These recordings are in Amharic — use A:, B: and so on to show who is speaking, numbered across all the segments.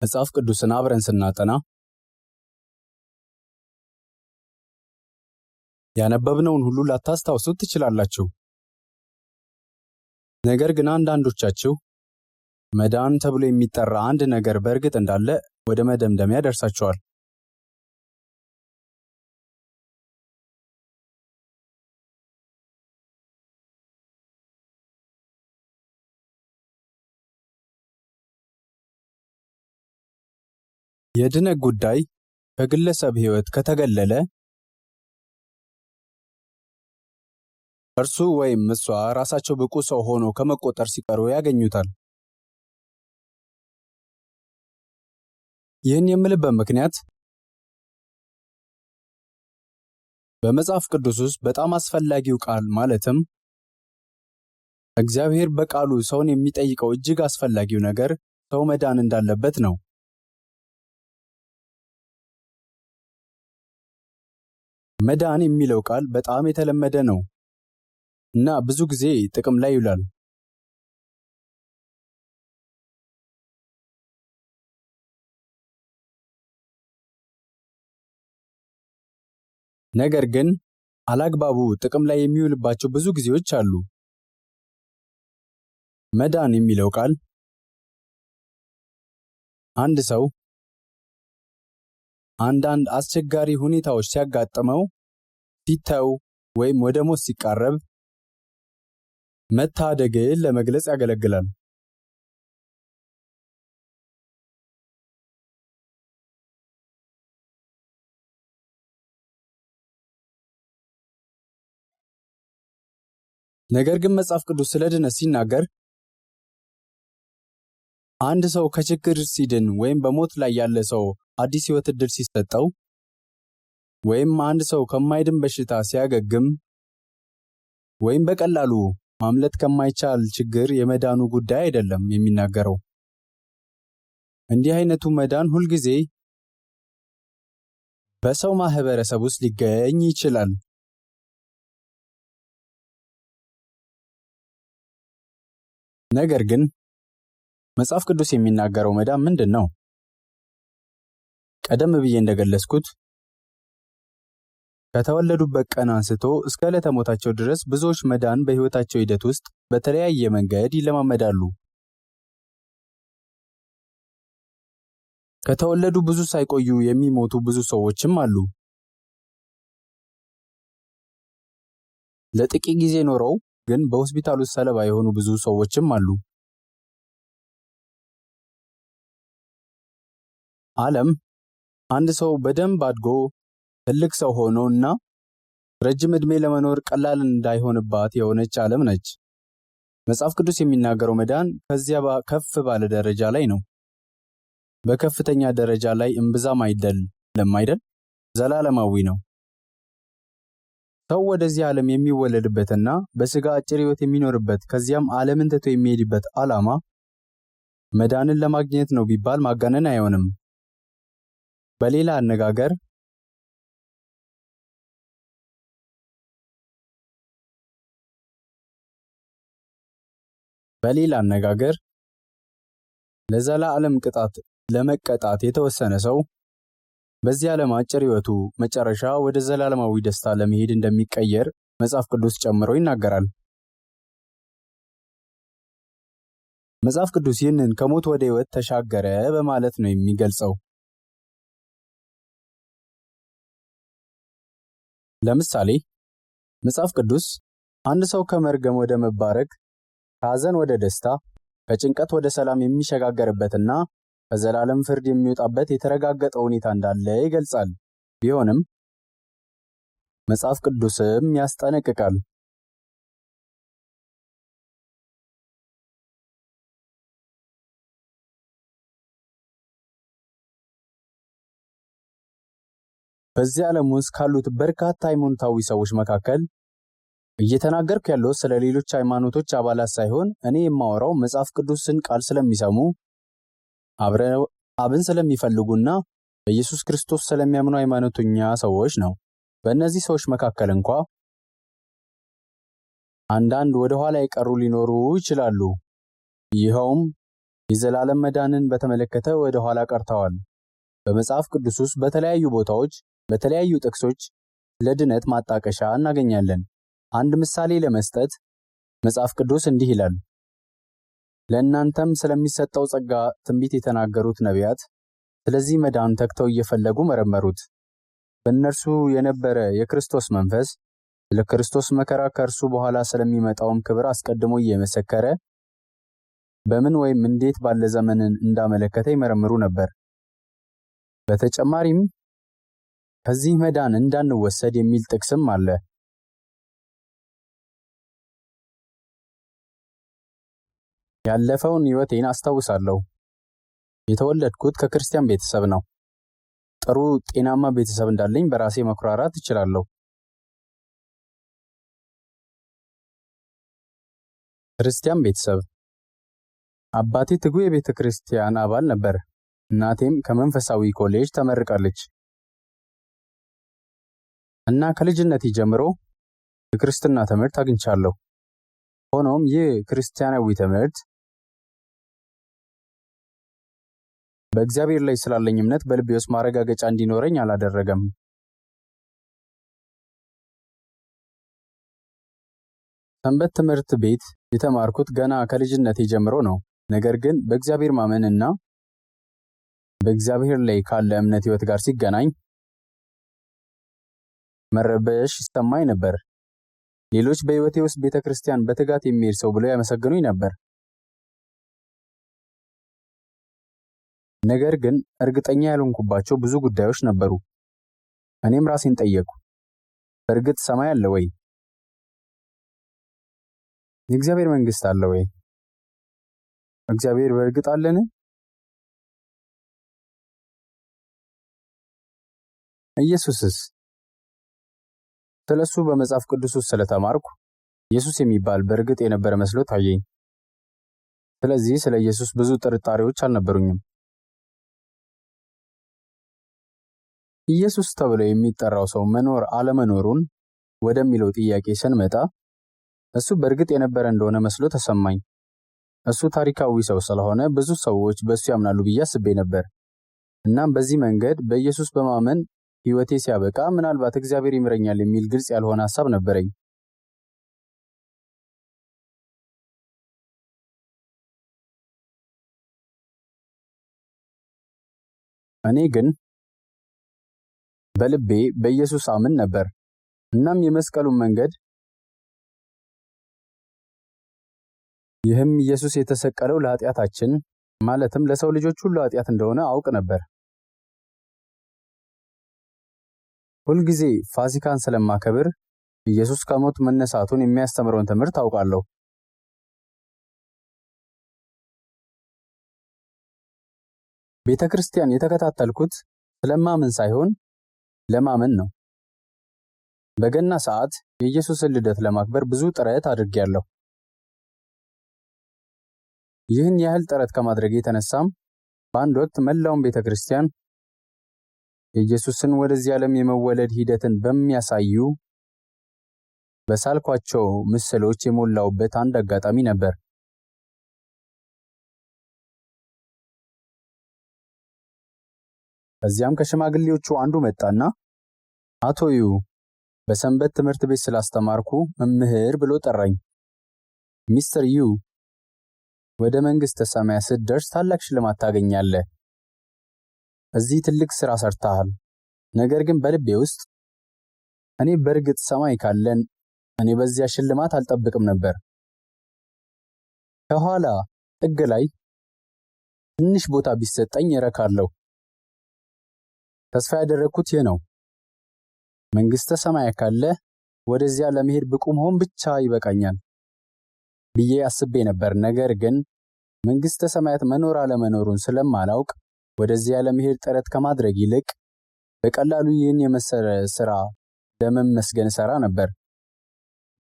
A: መጽሐፍ ቅዱስን አብረን ስናጠና ያነበብነውን ሁሉ ላታስታውሱት ትችላላችሁ። ነገር ግን አንዳንዶቻችሁ መዳን ተብሎ የሚጠራ አንድ ነገር በእርግጥ እንዳለ ወደ መደምደሚያ ደርሳችኋል። የድነት ጉዳይ ከግለሰብ ሕይወት ከተገለለ እርሱ ወይም እሷ ራሳቸው ብቁ ሰው ሆኖ ከመቆጠር ሲቀሩ ያገኙታል። ይህን የምልበት ምክንያት በመጽሐፍ ቅዱስ ውስጥ በጣም አስፈላጊው ቃል ማለትም እግዚአብሔር በቃሉ ሰውን የሚጠይቀው እጅግ አስፈላጊው ነገር ሰው መዳን እንዳለበት ነው። መዳን የሚለው ቃል በጣም የተለመደ ነው እና ብዙ ጊዜ ጥቅም ላይ ይውላል። ነገር ግን አላግባቡ ጥቅም ላይ የሚውልባቸው ብዙ ጊዜዎች አሉ። መዳን የሚለው ቃል አንድ ሰው አንዳንድ አስቸጋሪ ሁኔታዎች ሲያጋጥመው ሲተው ወይም ወደ ሞት ሲቃረብ መታደግን ለመግለጽ ያገለግላል። ነገር ግን መጽሐፍ ቅዱስ ስለ ድነት ሲናገር አንድ ሰው ከችግር ሲድን ወይም በሞት ላይ ያለ ሰው አዲስ ሕይወት ዕድል ሲሰጠው ወይም አንድ ሰው ከማይድን በሽታ ሲያገግም ወይም በቀላሉ ማምለጥ ከማይቻል ችግር የመዳኑ ጉዳይ አይደለም የሚናገረው። እንዲህ አይነቱ መዳን ሁልጊዜ በሰው ማህበረሰብ ውስጥ ሊገኝ ይችላል። ነገር ግን መጽሐፍ ቅዱስ የሚናገረው መዳን ምንድን ነው? ቀደም ብዬ እንደገለጽኩት ከተወለዱበት ቀን አንስቶ እስከ ዕለተ ሞታቸው ድረስ ብዙዎች መዳን በሕይወታቸው ሂደት ውስጥ በተለያየ መንገድ ይለማመዳሉ። ከተወለዱ ብዙ ሳይቆዩ የሚሞቱ ብዙ ሰዎችም አሉ። ለጥቂት ጊዜ ኖረው ግን በሆስፒታል ውስጥ ሰለባ የሆኑ ብዙ ሰዎችም አሉ። ዓለም አንድ ሰው በደንብ አድጎ ትልቅ ሰው ሆኖ እና ረጅም ዕድሜ ለመኖር ቀላል እንዳይሆንባት የሆነች ዓለም ነች። መጽሐፍ ቅዱስ የሚናገረው መዳን ከዚያ ከፍ ባለ ደረጃ ላይ ነው። በከፍተኛ ደረጃ ላይ እምብዛም አይደለም፣ ዘላለማዊ ነው። ሰው ወደዚህ ዓለም የሚወለድበትና በሥጋ አጭር ሕይወት የሚኖርበት ከዚያም ዓለምን ትቶ የሚሄድበት ዓላማ መዳንን ለማግኘት ነው ቢባል ማጋነን አይሆንም። በሌላ አነጋገር ለዘላለም ቅጣት ለመቀጣት የተወሰነ ሰው በዚህ ዓለም አጭር ሕይወቱ መጨረሻ ወደ ዘላለማዊ ደስታ ለመሄድ እንደሚቀየር መጽሐፍ ቅዱስ ጨምሮ ይናገራል። መጽሐፍ ቅዱስ ይህንን ከሞት ወደ ሕይወት ተሻገረ በማለት ነው የሚገልጸው። ለምሳሌ መጽሐፍ ቅዱስ አንድ ሰው ከመርገም ወደ መባረክ፣ ከሐዘን ወደ ደስታ፣ ከጭንቀት ወደ ሰላም የሚሸጋገርበትና ከዘላለም ፍርድ የሚወጣበት የተረጋገጠ ሁኔታ እንዳለ ይገልጻል። ቢሆንም መጽሐፍ ቅዱስም ያስጠነቅቃል። በዚህ ዓለም ውስጥ ካሉት በርካታ ሃይማኖታዊ ሰዎች መካከል እየተናገርኩ ያለው ስለ ሌሎች ሃይማኖቶች አባላት ሳይሆን እኔ የማወራው መጽሐፍ ቅዱስን ቃል ስለሚሰሙ አብን ስለሚፈልጉና በኢየሱስ ክርስቶስ ስለሚያምኑ ሃይማኖተኛ ሰዎች ነው። በእነዚህ ሰዎች መካከል እንኳ አንዳንድ ወደ ኋላ የቀሩ ሊኖሩ ይችላሉ። ይኸውም የዘላለም መዳንን በተመለከተ ወደ ኋላ ቀርተዋል። በመጽሐፍ ቅዱስ ውስጥ በተለያዩ ቦታዎች በተለያዩ ጥቅሶች ለድነት ማጣቀሻ እናገኛለን። አንድ ምሳሌ ለመስጠት መጽሐፍ ቅዱስ እንዲህ ይላል፣ ለእናንተም ስለሚሰጠው ጸጋ ትንቢት የተናገሩት ነቢያት ስለዚህ መዳን ተግተው እየፈለጉ መረመሩት። በእነርሱ የነበረ የክርስቶስ መንፈስ ስለ ክርስቶስ መከራ ከእርሱ በኋላ ስለሚመጣውም ክብር አስቀድሞ እየመሰከረ በምን ወይም እንዴት ባለ ዘመንን እንዳመለከተ ይመረምሩ ነበር። በተጨማሪም ከዚህ መዳን እንዳንወሰድ የሚል ጥቅስም አለ። ያለፈውን ሕይወቴን አስታውሳለሁ። የተወለድኩት ከክርስቲያን ቤተሰብ ነው። ጥሩ ጤናማ ቤተሰብ እንዳለኝ በራሴ መኩራራት እችላለሁ። ክርስቲያን ቤተሰብ። አባቴ ትጉ የቤተ ክርስቲያን አባል ነበር። እናቴም ከመንፈሳዊ ኮሌጅ ተመርቃለች እና ከልጅነቴ ጀምሮ የክርስትና ትምህርት አግኝቻለሁ። ሆኖም ይህ ክርስቲያናዊ ትምህርት በእግዚአብሔር ላይ ስላለኝ እምነት በልቤ ውስጥ ማረጋገጫ እንዲኖረኝ አላደረገም። ሰንበት ትምህርት ቤት የተማርኩት ገና ከልጅነቴ ጀምሮ ነው። ነገር ግን በእግዚአብሔር ማመንና በእግዚአብሔር ላይ ካለ እምነት ሕይወት ጋር ሲገናኝ መረበሽ ይሰማኝ ነበር። ሌሎች በሕይወቴ ውስጥ ቤተ ክርስቲያን በትጋት የሚሄድ ሰው ብለው ያመሰግኑኝ ነበር። ነገር ግን እርግጠኛ ያልሆንኩባቸው ብዙ ጉዳዮች ነበሩ። እኔም ራሴን ጠየቅኩ፣ በእርግጥ ሰማይ አለ ወይ? የእግዚአብሔር መንግሥት አለ ወይ? እግዚአብሔር በእርግጥ አለን? ኢየሱስስ? ስለሱ በመጽሐፍ ቅዱስ ውስጥ ስለተማርኩ ኢየሱስ የሚባል በእርግጥ የነበረ መስሎ ታየኝ። ስለዚህ ስለ ኢየሱስ ብዙ ጥርጣሬዎች አልነበሩኝም። ኢየሱስ ተብሎ የሚጠራው ሰው መኖር አለመኖሩን ወደሚለው ጥያቄ ስንመጣ እሱ በእርግጥ የነበረ እንደሆነ መስሎ ተሰማኝ። እሱ ታሪካዊ ሰው ስለሆነ ብዙ ሰዎች በእሱ ያምናሉ ብዬ አስቤ ነበር። እናም በዚህ መንገድ በኢየሱስ በማመን ሕይወቴ ሲያበቃ ምናልባት እግዚአብሔር ይምረኛል የሚል ግልጽ ያልሆነ ሐሳብ ነበረኝ። እኔ ግን በልቤ በኢየሱስ አምን ነበር። እናም የመስቀሉን መንገድ ይህም ኢየሱስ የተሰቀለው ለኃጢአታችን ማለትም ለሰው ልጆች ሁሉ ኃጢአት እንደሆነ አውቅ ነበር። ሁልጊዜ ፋሲካን ስለማከብር ኢየሱስ ከሞት መነሳቱን የሚያስተምረውን ትምህርት አውቃለሁ። ቤተ ክርስቲያን የተከታተልኩት ስለማመን ሳይሆን ለማመን ነው። በገና ሰዓት የኢየሱስን ልደት ለማክበር ብዙ ጥረት አድርጌያለሁ። ይህን ያህል ጥረት ከማድረግ የተነሳም በአንድ ወቅት መላውን ቤተ ክርስቲያን የኢየሱስን ወደዚህ ዓለም የመወለድ ሂደትን በሚያሳዩ በሳልኳቸው ምስሎች የሞላውበት አንድ አጋጣሚ ነበር። ከዚያም ከሽማግሌዎቹ አንዱ መጣና አቶ ዩ በሰንበት ትምህርት ቤት ስላስተማርኩ መምህር ብሎ ጠራኝ። ሚስተር ዩ ወደ መንግሥተ ሰማያት ስትደርስ ታላቅ ሽልማት ታገኛለህ። እዚህ ትልቅ ሥራ ሰርተሃል። ነገር ግን በልቤ ውስጥ እኔ በእርግጥ ሰማይ ካለን እኔ በዚያ ሽልማት አልጠብቅም ነበር። ከኋላ ጥግ ላይ ትንሽ ቦታ ቢሰጠኝ እረካለሁ። ተስፋ ያደረግኩት ይህ ነው። መንግሥተ ሰማያት ካለ ወደዚያ ለመሄድ ብቁ መሆን ብቻ ይበቃኛል ብዬ አስቤ ነበር። ነገር ግን መንግሥተ ሰማያት መኖር አለመኖሩን ስለማላውቅ ወደዚያ ለመሄድ ጥረት ከማድረግ ይልቅ በቀላሉ ይህን የመሰለ ሥራ ለመመስገን ሠራ ነበር።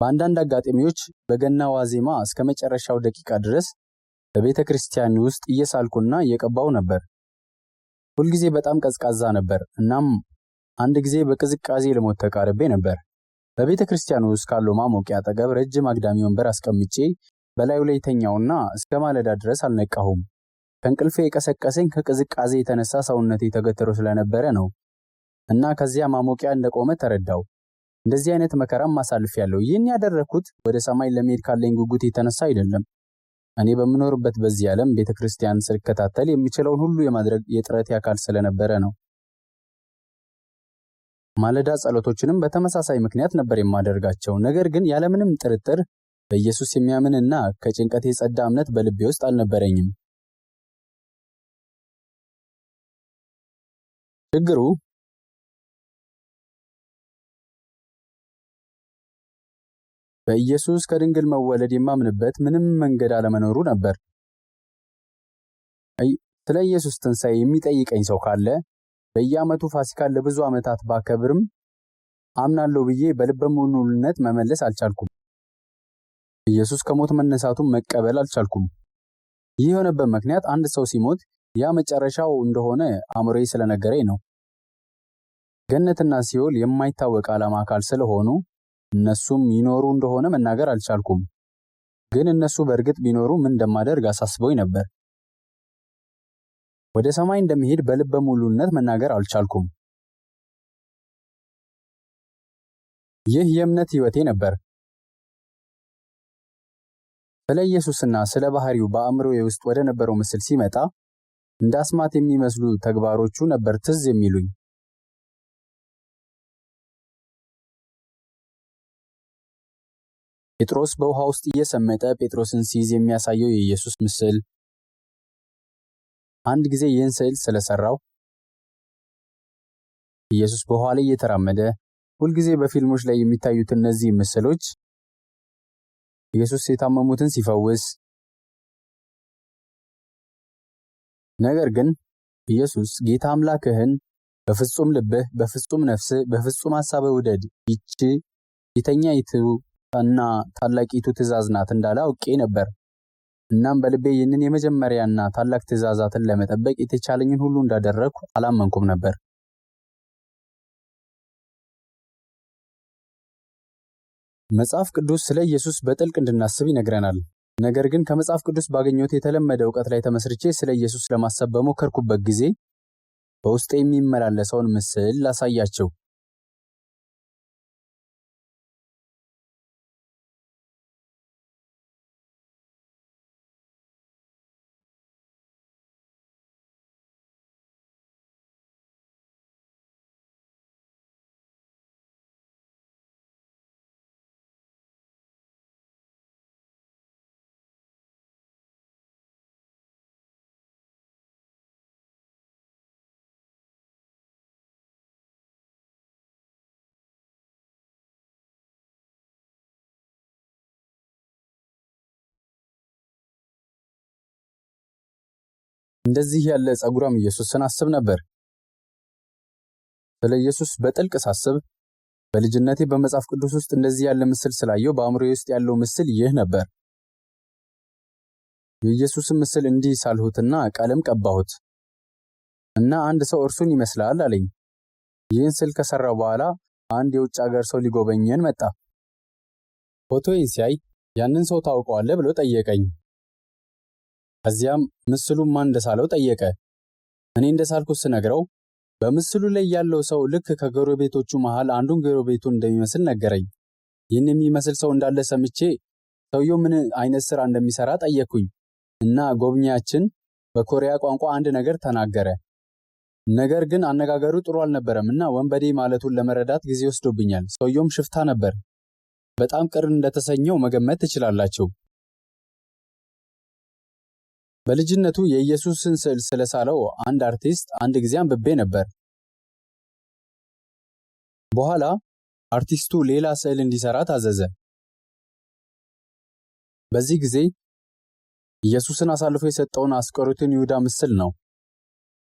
A: በአንዳንድ አጋጣሚዎች በገና ዋዜማ እስከ መጨረሻው ደቂቃ ድረስ በቤተ ክርስቲያን ውስጥ እየሳልኩና እየቀባው ነበር። ሁልጊዜ በጣም ቀዝቃዛ ነበር። እናም አንድ ጊዜ በቅዝቃዜ ለሞት ተቃርቤ ነበር። በቤተ ክርስቲያኑ ውስጥ ካለው ማሞቂያ አጠገብ ረጅም አግዳሚ ወንበር አስቀምጬ በላዩ ላይ ተኛውና እስከ ማለዳ ድረስ አልነቃሁም። ከእንቅልፌ የቀሰቀሰኝ ከቅዝቃዜ የተነሳ ሰውነቴ ተገትሮ ስለነበረ ነው እና ከዚያ ማሞቂያ እንደቆመ ተረዳው። እንደዚህ አይነት መከራም አሳልፌያለሁ። ይህን ያደረኩት ወደ ሰማይ ለመሄድ ካለኝ ጉጉት የተነሳ አይደለም። እኔ በምኖርበት በዚህ ዓለም ቤተክርስቲያን ስከታተል የሚችለውን ሁሉ የማድረግ የጥረቴ አካል ስለነበረ ነው። ማለዳ ጸሎቶችንም በተመሳሳይ ምክንያት ነበር የማደርጋቸው። ነገር ግን ያለምንም ጥርጥር በኢየሱስ የሚያምን እና ከጭንቀት የጸዳ እምነት በልቤ ውስጥ አልነበረኝም። ችግሩ በኢየሱስ ከድንግል መወለድ የማምንበት ምንም መንገድ አለመኖሩ ነበር። ስለ ኢየሱስ ትንሣኤ የሚጠይቀኝ ሰው ካለ በየዓመቱ ፋሲካን ለብዙ ዓመታት ባከብርም አምናለሁ ብዬ በልበ ሙሉነት መመለስ አልቻልኩም። ኢየሱስ ከሞት መነሳቱን መቀበል አልቻልኩም። ይህ የሆነበት ምክንያት አንድ ሰው ሲሞት ያ መጨረሻው እንደሆነ አእምሮዬ ስለነገረኝ ነው። ገነትና ሲኦል የማይታወቅ ዓላማ አካል ስለሆኑ እነሱም ይኖሩ እንደሆነ መናገር አልቻልኩም። ግን እነሱ በእርግጥ ቢኖሩ ምን እንደማደርግ አሳስበውኝ ነበር። ወደ ሰማይ እንደሚሄድ በልበ ሙሉነት መናገር አልቻልኩም። ይህ የእምነት ሕይወቴ ነበር። ስለ ኢየሱስና ስለ ባህሪው በአእምሮዬ ውስጥ ወደ ነበረው ምስል ሲመጣ እንደ አስማት የሚመስሉ ተግባሮቹ ነበር ትዝ የሚሉኝ። ጴጥሮስ በውሃ ውስጥ እየሰመጠ ጴጥሮስን ሲይዝ የሚያሳየው የኢየሱስ ምስል። አንድ ጊዜ ይህን ስዕል ስለሰራው ኢየሱስ በውሃ ላይ እየተራመደ ሁልጊዜ በፊልሞች ላይ የሚታዩት እነዚህ ምስሎች ኢየሱስ የታመሙትን ሲፈውስ፣ ነገር ግን ኢየሱስ ጌታ አምላክህን በፍጹም ልብህ፣ በፍጹም ነፍስህ፣ በፍጹም ሐሳብህ ውደድ፣ ይህች ፊተኛይቱ እና ታላቂቱ ትእዛዝ ናት እንዳለ አውቄ ነበር። እናም በልቤ ይህንን የመጀመሪያና ታላቅ ትእዛዛትን ለመጠበቅ የተቻለኝን ሁሉ እንዳደረግኩ አላመንኩም ነበር። መጽሐፍ ቅዱስ ስለ ኢየሱስ በጥልቅ እንድናስብ ይነግረናል። ነገር ግን ከመጽሐፍ ቅዱስ ባገኘሁት የተለመደ ዕውቀት ላይ ተመስርቼ ስለ ኢየሱስ ለማሰብ በሞከርኩበት ጊዜ በውስጤ የሚመላለሰውን ምስል ላሳያቸው። እንደዚህ ያለ ጸጉራም ኢየሱስን አስብ ነበር። ስለ ኢየሱስ በጥልቅ ሳስብ በልጅነቴ በመጽሐፍ ቅዱስ ውስጥ እንደዚህ ያለ ምስል ስላየው በአእምሮዬ ውስጥ ያለው ምስል ይህ ነበር። የኢየሱስን ምስል እንዲህ ሳልሁትና ቀለም ቀባሁት እና አንድ ሰው እርሱን ይመስላል አለኝ። ይህን ስል ከሰራው በኋላ አንድ የውጭ ሀገር ሰው ሊጎበኘን መጣ። ፎቶዬን ሲያይ ያንን ሰው ታውቀዋለህ ብሎ ጠየቀኝ። ከዚያም ምስሉን ማን እንደሳለው ጠየቀ። እኔ እንደሳልኩት ስነግረው በምስሉ ላይ ያለው ሰው ልክ ከጎረቤቶቹ መሃል አንዱን ጎረቤቱን እንደሚመስል ነገረኝ። ይህን የሚመስል ሰው እንዳለ ሰምቼ ሰውየው ምን አይነት ስራ እንደሚሰራ ጠየቅኩኝ እና ጎብኚያችን በኮሪያ ቋንቋ አንድ ነገር ተናገረ። ነገር ግን አነጋገሩ ጥሩ አልነበረም እና ወንበዴ ማለቱን ለመረዳት ጊዜ ወስዶብኛል። ሰውየውም ሽፍታ ነበር። በጣም ቅር እንደተሰኘው መገመት ትችላላችሁ። በልጅነቱ የኢየሱስን ስዕል ስለሳለው አንድ አርቲስት አንድ ጊዜ አንብቤ ነበር። በኋላ አርቲስቱ ሌላ ስዕል እንዲሰራ ታዘዘ። በዚህ ጊዜ ኢየሱስን አሳልፎ የሰጠውን አስቆሮቱን ይሁዳ ምስል ነው።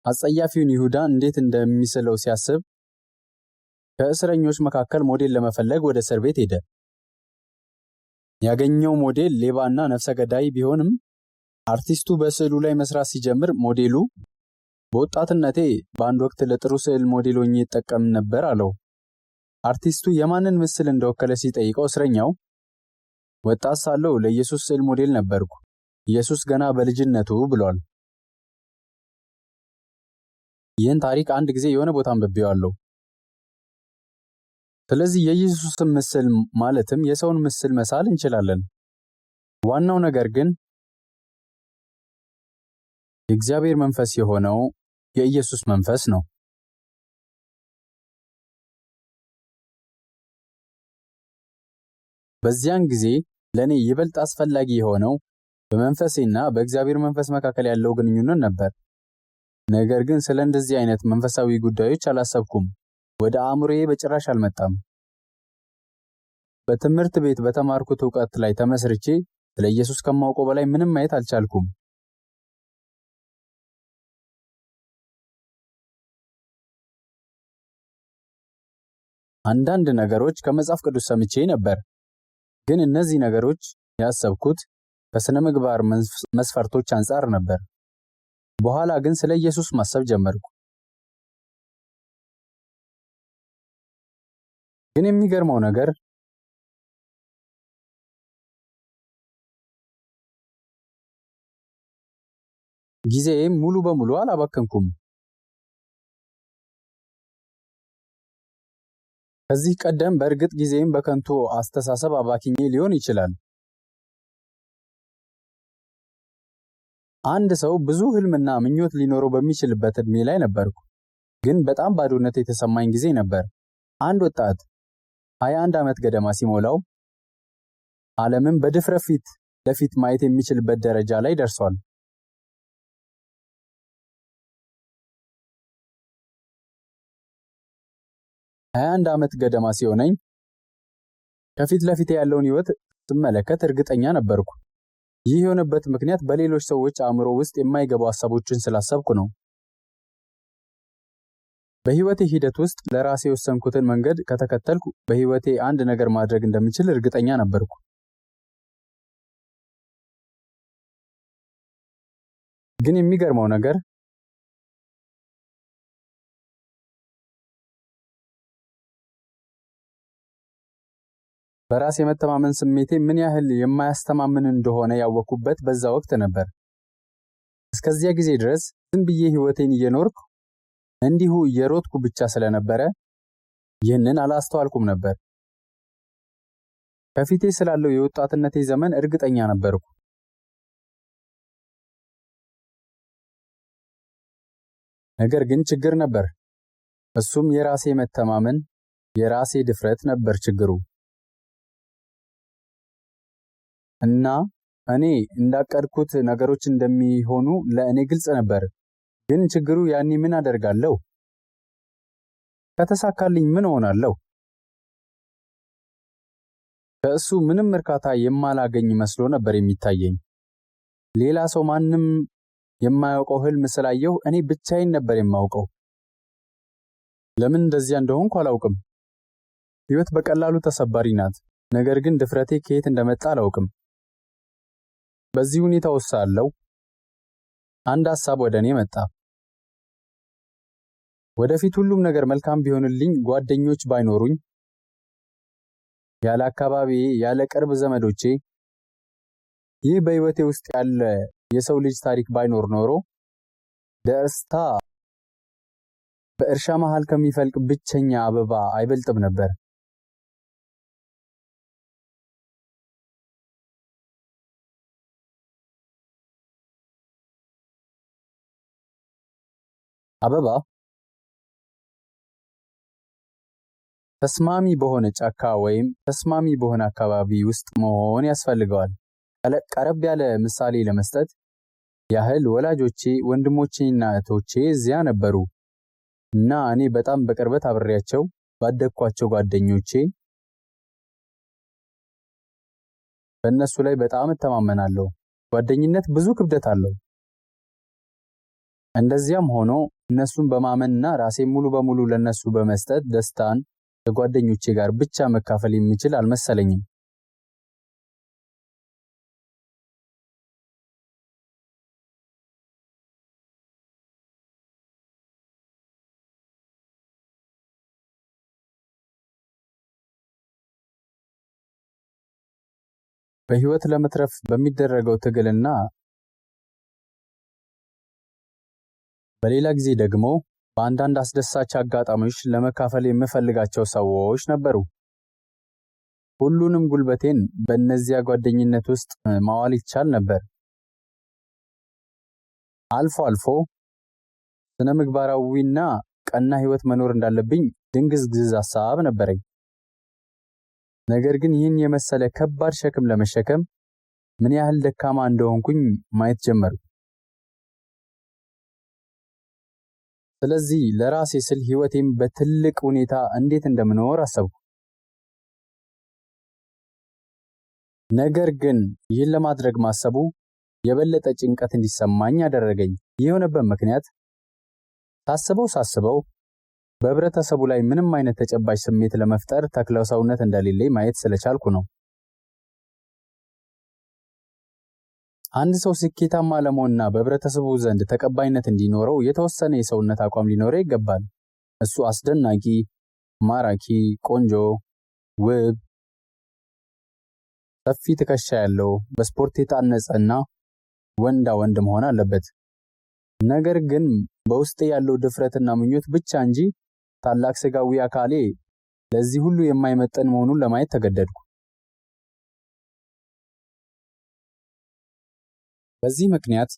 A: አጸያፊውን ይሁዳ እንዴት እንደሚስለው ሲያስብ ከእስረኞች መካከል ሞዴል ለመፈለግ ወደ እስር ቤት ሄደ። ያገኘው ሞዴል ሌባና ነፍሰ ገዳይ ቢሆንም አርቲስቱ በስዕሉ ላይ መስራት ሲጀምር ሞዴሉ በወጣትነቴ በአንድ ወቅት ለጥሩ ስዕል ሞዴል ሆኜ እጠቀም ነበር አለው። አርቲስቱ የማንን ምስል እንደወከለ ሲጠይቀው እስረኛው ወጣት ሳለሁ ለኢየሱስ ስዕል ሞዴል ነበርኩ፣ ኢየሱስ ገና በልጅነቱ ብሏል። ይህን ታሪክ አንድ ጊዜ የሆነ ቦታ አንብቤዋለሁ። ስለዚህ የኢየሱስን ምስል ማለትም የሰውን ምስል መሳል እንችላለን። ዋናው ነገር ግን የእግዚአብሔር መንፈስ የሆነው የኢየሱስ መንፈስ ነው። በዚያን ጊዜ ለኔ ይበልጥ አስፈላጊ የሆነው በመንፈሴና በእግዚአብሔር መንፈስ መካከል ያለው ግንኙነት ነበር። ነገር ግን ስለ እንደዚህ አይነት መንፈሳዊ ጉዳዮች አላሰብኩም። ወደ አእምሮዬ በጭራሽ አልመጣም። በትምህርት ቤት በተማርኩት ዕውቀት ላይ ተመስርቼ ስለ ኢየሱስ ከማውቀው በላይ ምንም ማየት አልቻልኩም። አንዳንድ ነገሮች ከመጽሐፍ ቅዱስ ሰምቼ ነበር፣ ግን እነዚህ ነገሮች ያሰብኩት ከሥነ ምግባር መስፈርቶች አንጻር ነበር። በኋላ ግን ስለ ኢየሱስ ማሰብ ጀመርኩ። ግን የሚገርመው ነገር ጊዜዬም ሙሉ በሙሉ አላባከንኩም። ከዚህ ቀደም በእርግጥ ጊዜም በከንቱ አስተሳሰብ አባክኜ ሊሆን ይችላል። አንድ ሰው ብዙ ህልምና ምኞት ሊኖረው በሚችልበት እድሜ ላይ ነበርኩ፣ ግን በጣም ባዶነት የተሰማኝ ጊዜ ነበር። አንድ ወጣት 21 ዓመት ገደማ ሲሞላው ዓለምን በድፍረት ፊት ለፊት ማየት የሚችልበት ደረጃ ላይ ደርሷል። አንድ ዓመት ገደማ ሲሆነኝ ከፊት ለፊት ያለውን ህይወት ስመለከት እርግጠኛ ነበርኩ። ይህ የሆነበት ምክንያት በሌሎች ሰዎች አእምሮ ውስጥ የማይገቡ ሐሳቦችን ስላሰብኩ ነው። በህይወቴ ሂደት ውስጥ ለራሴ የወሰንኩትን መንገድ ከተከተልኩ በህይወቴ አንድ ነገር ማድረግ እንደምችል እርግጠኛ ነበርኩ። ግን የሚገርመው ነገር በራስ የመተማመን ስሜቴ ምን ያህል የማያስተማምን እንደሆነ ያወኩበት በዛ ወቅት ነበር። እስከዚያ ጊዜ ድረስ ዝም ብዬ ህይወቴን እየኖርኩ እንዲሁ እየሮጥኩ ብቻ ስለነበረ ይህንን አላስተዋልኩም ነበር። ከፊቴ ስላለው የወጣትነቴ ዘመን እርግጠኛ ነበርኩ። ነገር ግን ችግር ነበር። እሱም የራሴ መተማመን፣ የራሴ ድፍረት ነበር ችግሩ። እና እኔ እንዳቀድኩት ነገሮች እንደሚሆኑ ለእኔ ግልጽ ነበር። ግን ችግሩ ያኔ ምን አደርጋለሁ? ከተሳካልኝ ምን ሆናለሁ? ከእሱ ምንም እርካታ የማላገኝ መስሎ ነበር የሚታየኝ። ሌላ ሰው ማንም የማያውቀው ህልም ስላየሁ እኔ ብቻዬን ነበር የማውቀው። ለምን እንደዚያ እንደሆንኩ አላውቅም። ህይወት በቀላሉ ተሰባሪ ናት። ነገር ግን ድፍረቴ ከየት እንደመጣ አላውቅም። በዚህ ሁኔታ ውስጥ ሳለሁ አንድ ሐሳብ ወደ እኔ መጣ። ወደፊት ሁሉም ነገር መልካም ቢሆንልኝ፣ ጓደኞች ባይኖሩኝ፣ ያለ አካባቢዬ፣ ያለ ቅርብ ዘመዶቼ፣ ይህ በህይወቴ ውስጥ ያለ የሰው ልጅ ታሪክ ባይኖር ኖሮ ደስታ በእርሻ መሃል ከሚፈልቅ ብቸኛ አበባ አይበልጥም ነበር። አበባ ተስማሚ በሆነ ጫካ ወይም ተስማሚ በሆነ አካባቢ ውስጥ መሆን ያስፈልገዋል። ቀረብ ያለ ምሳሌ ለመስጠት ያህል ወላጆቼ፣ ወንድሞቼና እህቶቼ እዚያ ነበሩ እና እኔ በጣም በቅርበት አብሬያቸው ባደግኳቸው ጓደኞቼ በእነሱ ላይ በጣም እተማመናለሁ። ጓደኝነት ብዙ ክብደት አለው። እንደዚያም ሆኖ እነሱን በማመንና ራሴን ሙሉ በሙሉ ለነሱ በመስጠት ደስታን ከጓደኞቼ ጋር ብቻ መካፈል የሚችል አልመሰለኝም። በህይወት ለመትረፍ በሚደረገው ትግልና በሌላ ጊዜ ደግሞ በአንዳንድ አስደሳች አጋጣሚዎች ለመካፈል የምፈልጋቸው ሰዎች ነበሩ። ሁሉንም ጉልበቴን በእነዚያ ጓደኝነት ውስጥ ማዋል ይቻል ነበር። አልፎ አልፎ ስነ ምግባራዊና ቀና ሕይወት መኖር እንዳለብኝ ድንግዝግዝ ሐሳብ ነበረኝ። ነገር ግን ይህን የመሰለ ከባድ ሸክም ለመሸከም ምን ያህል ደካማ እንደሆንኩኝ ማየት ጀመርኩ። ስለዚህ ለራሴ ስል ሕይወቴን በትልቅ ሁኔታ እንዴት እንደምኖር አሰብኩ። ነገር ግን ይህን ለማድረግ ማሰቡ የበለጠ ጭንቀት እንዲሰማኝ አደረገኝ። ይህ የሆነበት ምክንያት ሳስበው በህብረተሰቡ ላይ ምንም አይነት ተጨባጭ ስሜት ለመፍጠር ተክለ ሰውነት እንደሌለኝ ማየት ስለቻልኩ ነው። አንድ ሰው ስኬታማ ለመሆንና በህብረተሰቡ ዘንድ ተቀባይነት እንዲኖረው የተወሰነ የሰውነት አቋም ሊኖረው ይገባል። እሱ አስደናቂ፣ ማራኪ፣ ቆንጆ፣ ውብ፣ ሰፊ ትከሻ ያለው፣ በስፖርት የታነጸና ወንዳ ወንድ መሆን አለበት። ነገር ግን በውስጤ ያለው ድፍረትና ምኞት ብቻ እንጂ ታላቅ ስጋዊ አካሌ ለዚህ ሁሉ የማይመጠን መሆኑን ለማየት ተገደድኩ። በዚህ ምክንያት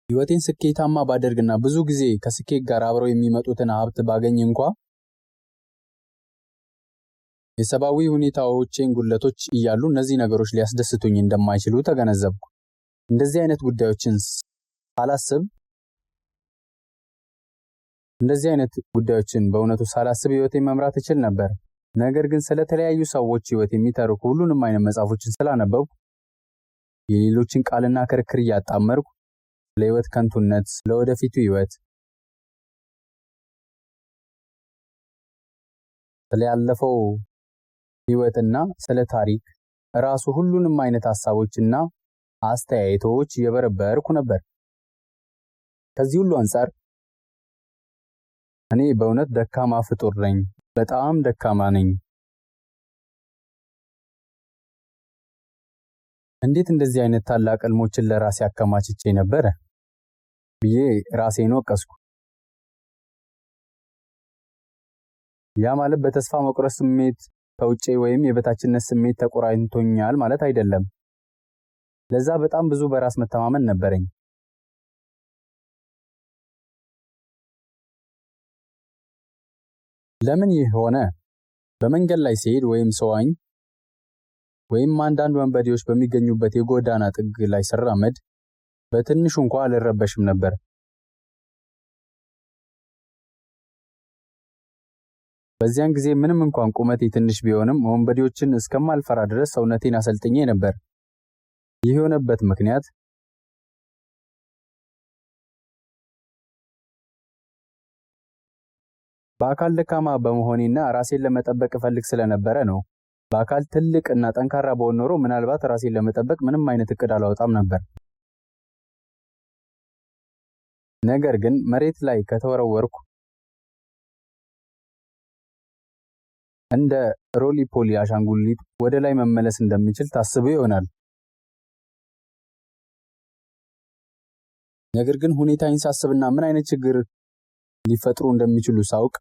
A: ሕይወቴን ስኬታማ ባደርግና ብዙ ጊዜ ከስኬት ጋር አብረው የሚመጡትን ሀብት ባገኝ እንኳ የሰብአዊ ሁኔታዎቼን ጉድለቶች እያሉ እነዚህ ነገሮች ሊያስደስቱኝ እንደማይችሉ ተገነዘብኩ። እንደዚህ አይነት ጉዳዮችን በእውነቱ ሳላስብ ሕይወቴን መምራት እችል ነበር። ነገር ግን ስለተለያዩ ሰዎች ሕይወት የሚተርኩ ሁሉንም አይነት መጽሐፎችን ስላነበብኩ የሌሎችን ቃልና ክርክር እያጣመርኩ ስለ ሕይወት ከንቱነት፣ ስለ ወደፊቱ ሕይወት፣ ስለ ያለፈው ሕይወትና ስለ ታሪክ ራሱ ሁሉንም አይነት ሐሳቦችና አስተያየቶች እየበረበርኩ ነበር። ከዚህ ሁሉ አንጻር እኔ በእውነት ደካማ ፍጡር ነኝ፣ በጣም ደካማ ነኝ። እንዴት እንደዚህ አይነት ታላቅ ሕልሞችን ለራሴ አከማችቼ ነበር ብዬ ራሴን ወቀስኩ። ያ ማለት በተስፋ መቁረጥ ስሜት ከውጪ ወይም የበታችነት ስሜት ተቆራኝቶኛል ማለት አይደለም። ለዛ በጣም ብዙ በራስ መተማመን ነበረኝ። ለምን ይህ ሆነ? በመንገድ ላይ ሲሄድ ወይም ሰዋኝ ወይም አንዳንድ ወንበዴዎች በሚገኙበት የጎዳና ጥግ ላይ ስራመድ በትንሹ እንኳ አልረበሽም ነበር። በዚያን ጊዜ ምንም እንኳን ቁመቴ ትንሽ ቢሆንም ወንበዴዎችን እስከማልፈራ ድረስ ሰውነቴን አሰልጥኜ ነበር። ይህ የሆነበት ምክንያት በአካል ደካማ በመሆኔና ራሴን ለመጠበቅ እፈልግ ስለነበረ ነው። በአካል ትልቅ እና ጠንካራ በሆን ኖሮ ምናልባት ራሴን ለመጠበቅ ምንም አይነት እቅድ አላወጣም ነበር። ነገር ግን መሬት ላይ ከተወረወርኩ እንደ ሮሊ ፖሊ አሻንጉሊት ወደ ላይ መመለስ እንደምችል ታስቦ ይሆናል። ነገር ግን ሁኔታዬን ሳስብና ምን አይነት ችግር ሊፈጥሩ እንደሚችሉ ሳውቅ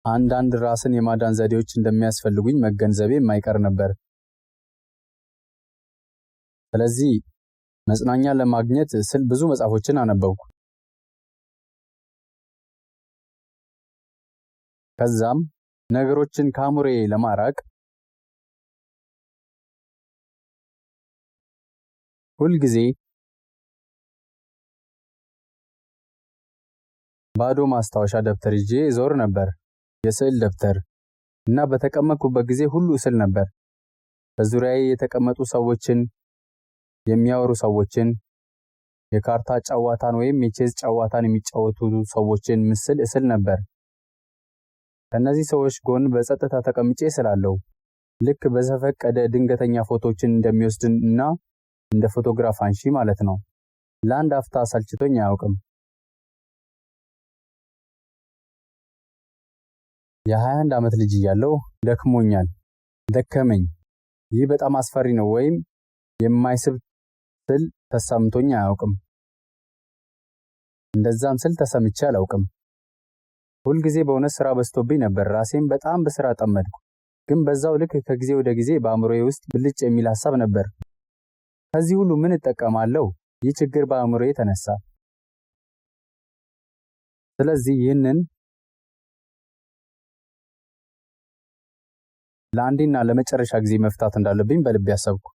A: አንዳንድ ራስን የማዳን ዘዴዎች እንደሚያስፈልጉኝ መገንዘቤ የማይቀር ነበር። ስለዚህ መጽናኛ ለማግኘት ስል ብዙ መጽሐፎችን አነበብኩ። ከዛም ነገሮችን ከአእምሮዬ ለማራቅ ሁልጊዜ ባዶ ማስታወሻ ደብተር ይዤ ዞር ነበር። የስዕል ደብተር እና በተቀመጥኩበት ጊዜ ሁሉ እስል ነበር። በዙሪያዬ የተቀመጡ ሰዎችን፣ የሚያወሩ ሰዎችን፣ የካርታ ጨዋታን ወይም የቼዝ ጨዋታን የሚጫወቱ ሰዎችን ምስል እስል ነበር። ከነዚህ ሰዎች ጎን በጸጥታ ተቀምጬ ስላለው ልክ በዘፈቀደ ድንገተኛ ፎቶዎችን እንደሚወስድና እንደ ፎቶግራፍ አንሺ ማለት ነው። ለአንድ አፍታ ሰልችቶኝ አያውቅም። የ21 ዓመት ልጅ እያለሁ ደከመኝ። ይህ በጣም አስፈሪ ነው ወይም የማይስብ ስል ተሰምቶኝ አያውቅም። እንደዛም ስል ተሰምቼ አላውቅም። ሁልጊዜ በእውነት ስራ በዝቶብኝ ነበር። ራሴን በጣም በስራ ጠመድኩ። ግን በዛው ልክ ከጊዜ ወደ ጊዜ በአእምሮዬ ውስጥ ብልጭ የሚል ሐሳብ ነበር። ከዚህ ሁሉ ምን እጠቀማለሁ? ይህ ችግር በአእምሮዬ ተነሳ። ስለዚህ ይህንን ለአንዴና ለመጨረሻ ጊዜ መፍታት እንዳለብኝ በልቤ አሰብኩ።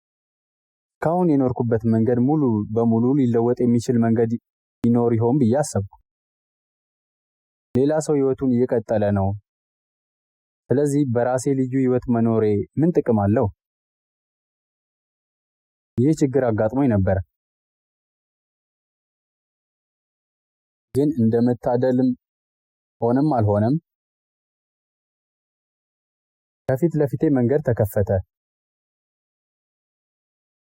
A: እስካሁን የኖርኩበት መንገድ ሙሉ በሙሉ ሊለወጥ የሚችል መንገድ ይኖር ይሆን ብዬ አሰብኩ። ሌላ ሰው ህይወቱን እየቀጠለ ነው። ስለዚህ በራሴ ልዩ ህይወት መኖሬ ምን ጥቅም አለው? ይህ ችግር አጋጥሞኝ ነበር። ግን እንደመታደልም ሆነም አልሆነም ከፊት ለፊቴ መንገድ ተከፈተ።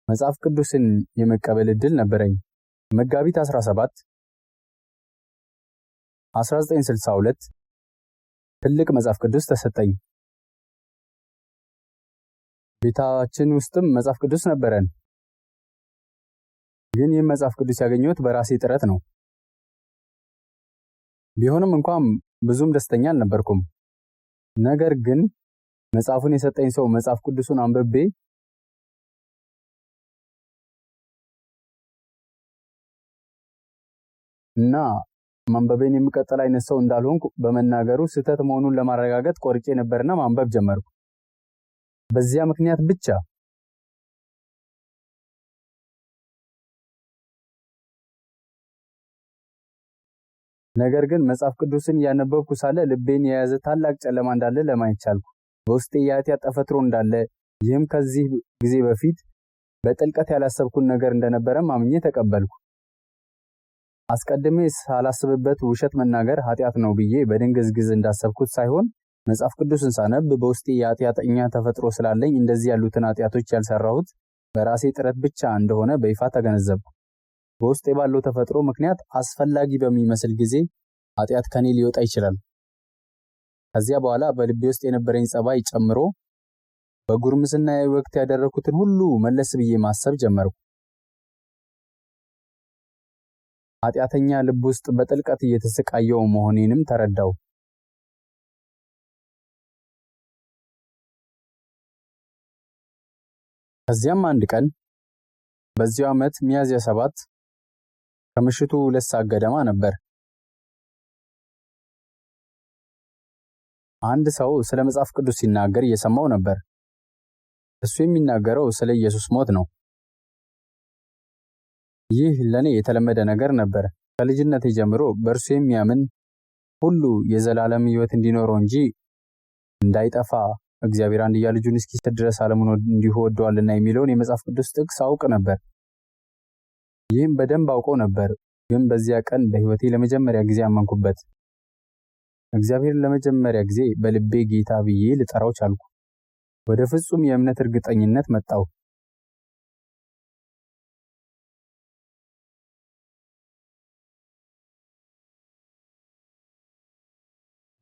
A: መጽሐፍ ቅዱስን የመቀበል ዕድል ነበረኝ። መጋቢት 17 1962 ትልቅ መጽሐፍ ቅዱስ ተሰጠኝ። ቤታችን ውስጥም መጽሐፍ ቅዱስ ነበረን። ግን ይህ መጽሐፍ ቅዱስ ያገኘሁት በራሴ ጥረት ነው። ቢሆንም እንኳን ብዙም ደስተኛ አልነበርኩም። ነገር ግን መጽሐፉን የሰጠኝ ሰው መጽሐፍ ቅዱሱን አንብቤ እና ማንበቤን የሚቀጥል አይነት ሰው እንዳልሆንኩ በመናገሩ ስህተት መሆኑን ለማረጋገጥ ቆርጬ ነበርና ማንበብ ጀመርኩ። በዚያ ምክንያት ብቻ ነገር ግን መጽሐፍ ቅዱስን ያነበብኩ ሳለ ልቤን የያዘ ታላቅ ጨለማ እንዳለ ለማየት ቻልኩ። በውስጤ የኃጢአት ጠፈጥሮ እንዳለ፣ ይህም ከዚህ ጊዜ በፊት በጥልቀት ያላሰብኩት ነገር እንደነበረም አምኜ ተቀበልኩ። አስቀድሜ ሳላስብበት ውሸት መናገር ኃጢአት ነው ብዬ በድንግዝግዝ እንዳሰብኩት ሳይሆን መጽሐፍ ቅዱስን ሳነብ በውስጤ የኃጢአተኛ ተፈጥሮ ስላለኝ እንደዚህ ያሉትን ኃጢአቶች ያልሰራሁት በራሴ ጥረት ብቻ እንደሆነ በይፋ ተገነዘብኩ። በውስጤ ባለው ተፈጥሮ ምክንያት አስፈላጊ በሚመስል ጊዜ ኃጢአት ከኔ ሊወጣ ይችላል። ከዚያ በኋላ በልቤ ውስጥ የነበረኝ ጸባይ ጨምሮ በጉርምስናዬ ወቅት ያደረኩትን ሁሉ መለስ ብዬ ማሰብ ጀመርኩ። ኃጢአተኛ ልብ ውስጥ በጥልቀት እየተሰቃየው መሆኔንም ተረዳው። ከዚያም አንድ ቀን በዚያው ዓመት ሚያዝያ 7 ከምሽቱ 2 ሰዓት ገደማ ነበር። አንድ ሰው ስለ መጽሐፍ ቅዱስ ሲናገር እየሰማው ነበር። እሱ የሚናገረው ስለ ኢየሱስ ሞት ነው። ይህ ለኔ የተለመደ ነገር ነበር። ከልጅነቴ ጀምሮ በእርሱ የሚያምን ሁሉ የዘላለም ሕይወት እንዲኖረው እንጂ እንዳይጠፋ እግዚአብሔር አንድያ ልጁን እስኪሰጥ ድረስ ዓለሙን እንዲሁ ወዷልና የሚለውን የመጽሐፍ ቅዱስ ጥቅስ አውቅ ነበር። ይህም በደንብ አውቀው ነበር። ግን በዚያ ቀን በሕይወቴ ለመጀመሪያ ጊዜ አመንኩበት። እግዚአብሔርን ለመጀመሪያ ጊዜ በልቤ ጌታ ብዬ ልጠራው ቻልኩ። ወደ ፍጹም የእምነት እርግጠኝነት መጣሁ።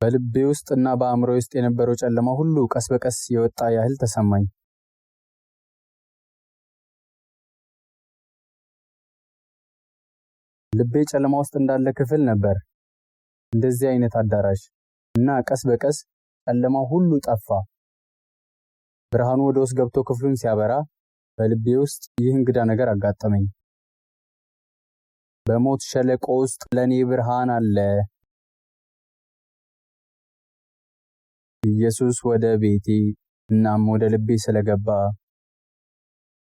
A: በልቤ ውስጥ እና በአእምሮዬ ውስጥ የነበረው ጨለማ ሁሉ ቀስ በቀስ የወጣ ያህል ተሰማኝ። ልቤ ጨለማ ውስጥ እንዳለ ክፍል ነበር፣ እንደዚህ አይነት አዳራሽ እና ቀስ በቀስ ጨለማው ሁሉ ጠፋ። ብርሃኑ ወደ ውስጥ ገብቶ ክፍሉን ሲያበራ በልቤ ውስጥ ይህ እንግዳ ነገር አጋጠመኝ። በሞት ሸለቆ ውስጥ ለኔ ብርሃን አለ። ኢየሱስ ወደ ቤቴ እናም ወደ ልቤ ስለገባ።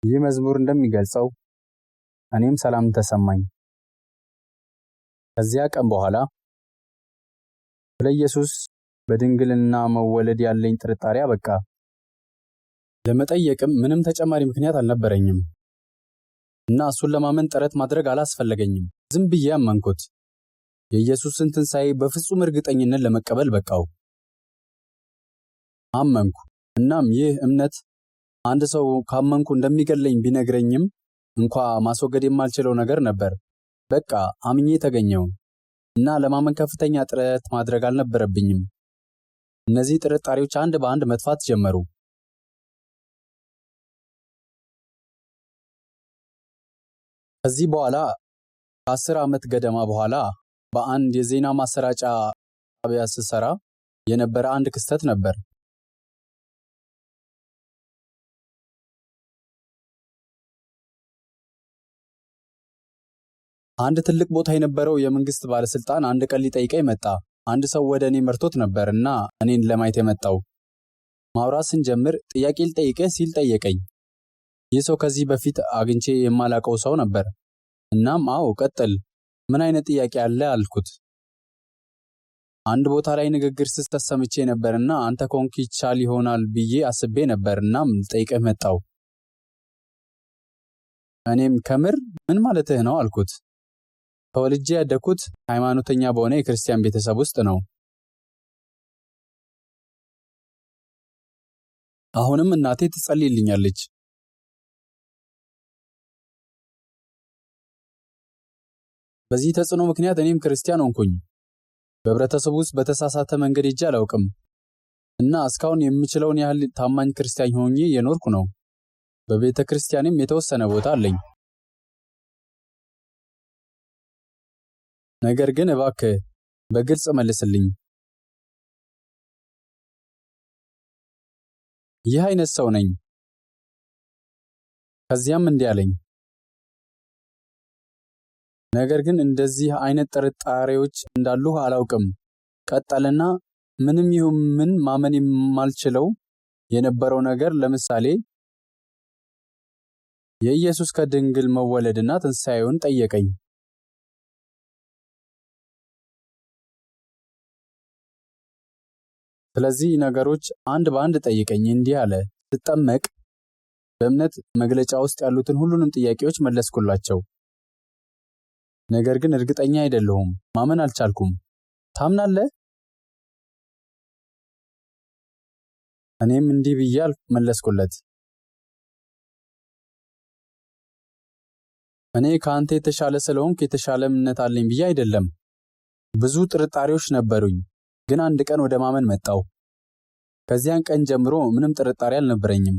A: ይህ መዝሙር እንደሚገልጸው እኔም ሰላም ተሰማኝ። ከዚያ ቀን በኋላ ስለ ኢየሱስ በድንግልና መወለድ ያለኝ ጥርጣሬ አበቃ። ለመጠየቅም ምንም ተጨማሪ ምክንያት አልነበረኝም እና እሱን ለማመን ጥረት ማድረግ አላስፈለገኝም። ዝም ብዬ አመንኩት። የኢየሱስን ትንሣኤ በፍጹም እርግጠኝነት ለመቀበል በቃው። አመንኩ። እናም ይህ እምነት አንድ ሰው ካመንኩ እንደሚገለኝ ቢነግረኝም እንኳ ማስወገድ የማልችለው ነገር ነበር። በቃ አምኜ ተገኘው እና ለማመን ከፍተኛ ጥረት ማድረግ አልነበረብኝም። እነዚህ ጥርጣሬዎች አንድ በአንድ መጥፋት ጀመሩ። ከዚህ በኋላ ከ10 ዓመት ገደማ በኋላ በአንድ የዜና ማሰራጫ ጣቢያ ስሰራ የነበረ አንድ ክስተት ነበር። አንድ ትልቅ ቦታ የነበረው የመንግስት ባለስልጣን አንድ ቀን ሊጠይቀኝ መጣ። አንድ ሰው ወደ እኔ መርቶት ነበርና እኔን ለማየት የመጣው። ማውራት ስንጀምር ጥያቄ ልጠይቅህ ሲል ጠየቀኝ። ይህ ሰው ከዚህ በፊት አግኝቼ የማላውቀው ሰው ነበር። እናም አዎ ቀጥል፣ ምን አይነት ጥያቄ አለ አልኩት። አንድ ቦታ ላይ ንግግር ስትሰጥ ሰምቼ ነበርና አንተ ከሆንክ ይቻል ይሆናል ብዬ አስቤ ነበር። እናም ልጠይቅህ መጣው። እኔም ከምር ምን ማለትህ ነው አልኩት። ተወልጄ ያደግኩት ሃይማኖተኛ በሆነ የክርስቲያን ቤተሰብ ውስጥ ነው። አሁንም እናቴ ትጸልይልኛለች። በዚህ ተጽዕኖ ምክንያት እኔም ክርስቲያን ሆንኩኝ። በህብረተሰቡ ውስጥ በተሳሳተ መንገድ ሄጄ አላውቅም እና እስካሁን የምችለውን ያህል ታማኝ ክርስቲያን ሆኜ የኖርኩ ነው። በቤተ ክርስቲያንም የተወሰነ ቦታ አለኝ። ነገር ግን እባክህ በግልጽ መልስልኝ። ይህ አይነት ሰው ነኝ። ከዚያም እንዲህ አለኝ። ነገር ግን እንደዚህ አይነት ጥርጣሬዎች እንዳሉ አላውቅም። ቀጠልና ምንም ይሁን ምን ማመን የማልችለው የነበረው ነገር ለምሳሌ የኢየሱስ ከድንግል መወለድና ትንሣኤውን ጠየቀኝ። ስለዚህ ነገሮች አንድ በአንድ ጠይቀኝ። እንዲህ አለ። ስጠመቅ በእምነት መግለጫ ውስጥ ያሉትን ሁሉንም ጥያቄዎች መለስኩላቸው። ነገር ግን እርግጠኛ አይደለሁም፣ ማመን አልቻልኩም። ታምናለህ? እኔም እንዲህ ብዬ መለስኩለት። እኔ ከአንተ የተሻለ ስለሆንኩ የተሻለ እምነት አለኝ ብዬ አይደለም። ብዙ ጥርጣሬዎች ነበሩኝ፣ ግን አንድ ቀን ወደ ማመን መጣሁ። ከዚያን ቀን ጀምሮ ምንም ጥርጣሬ አልነበረኝም።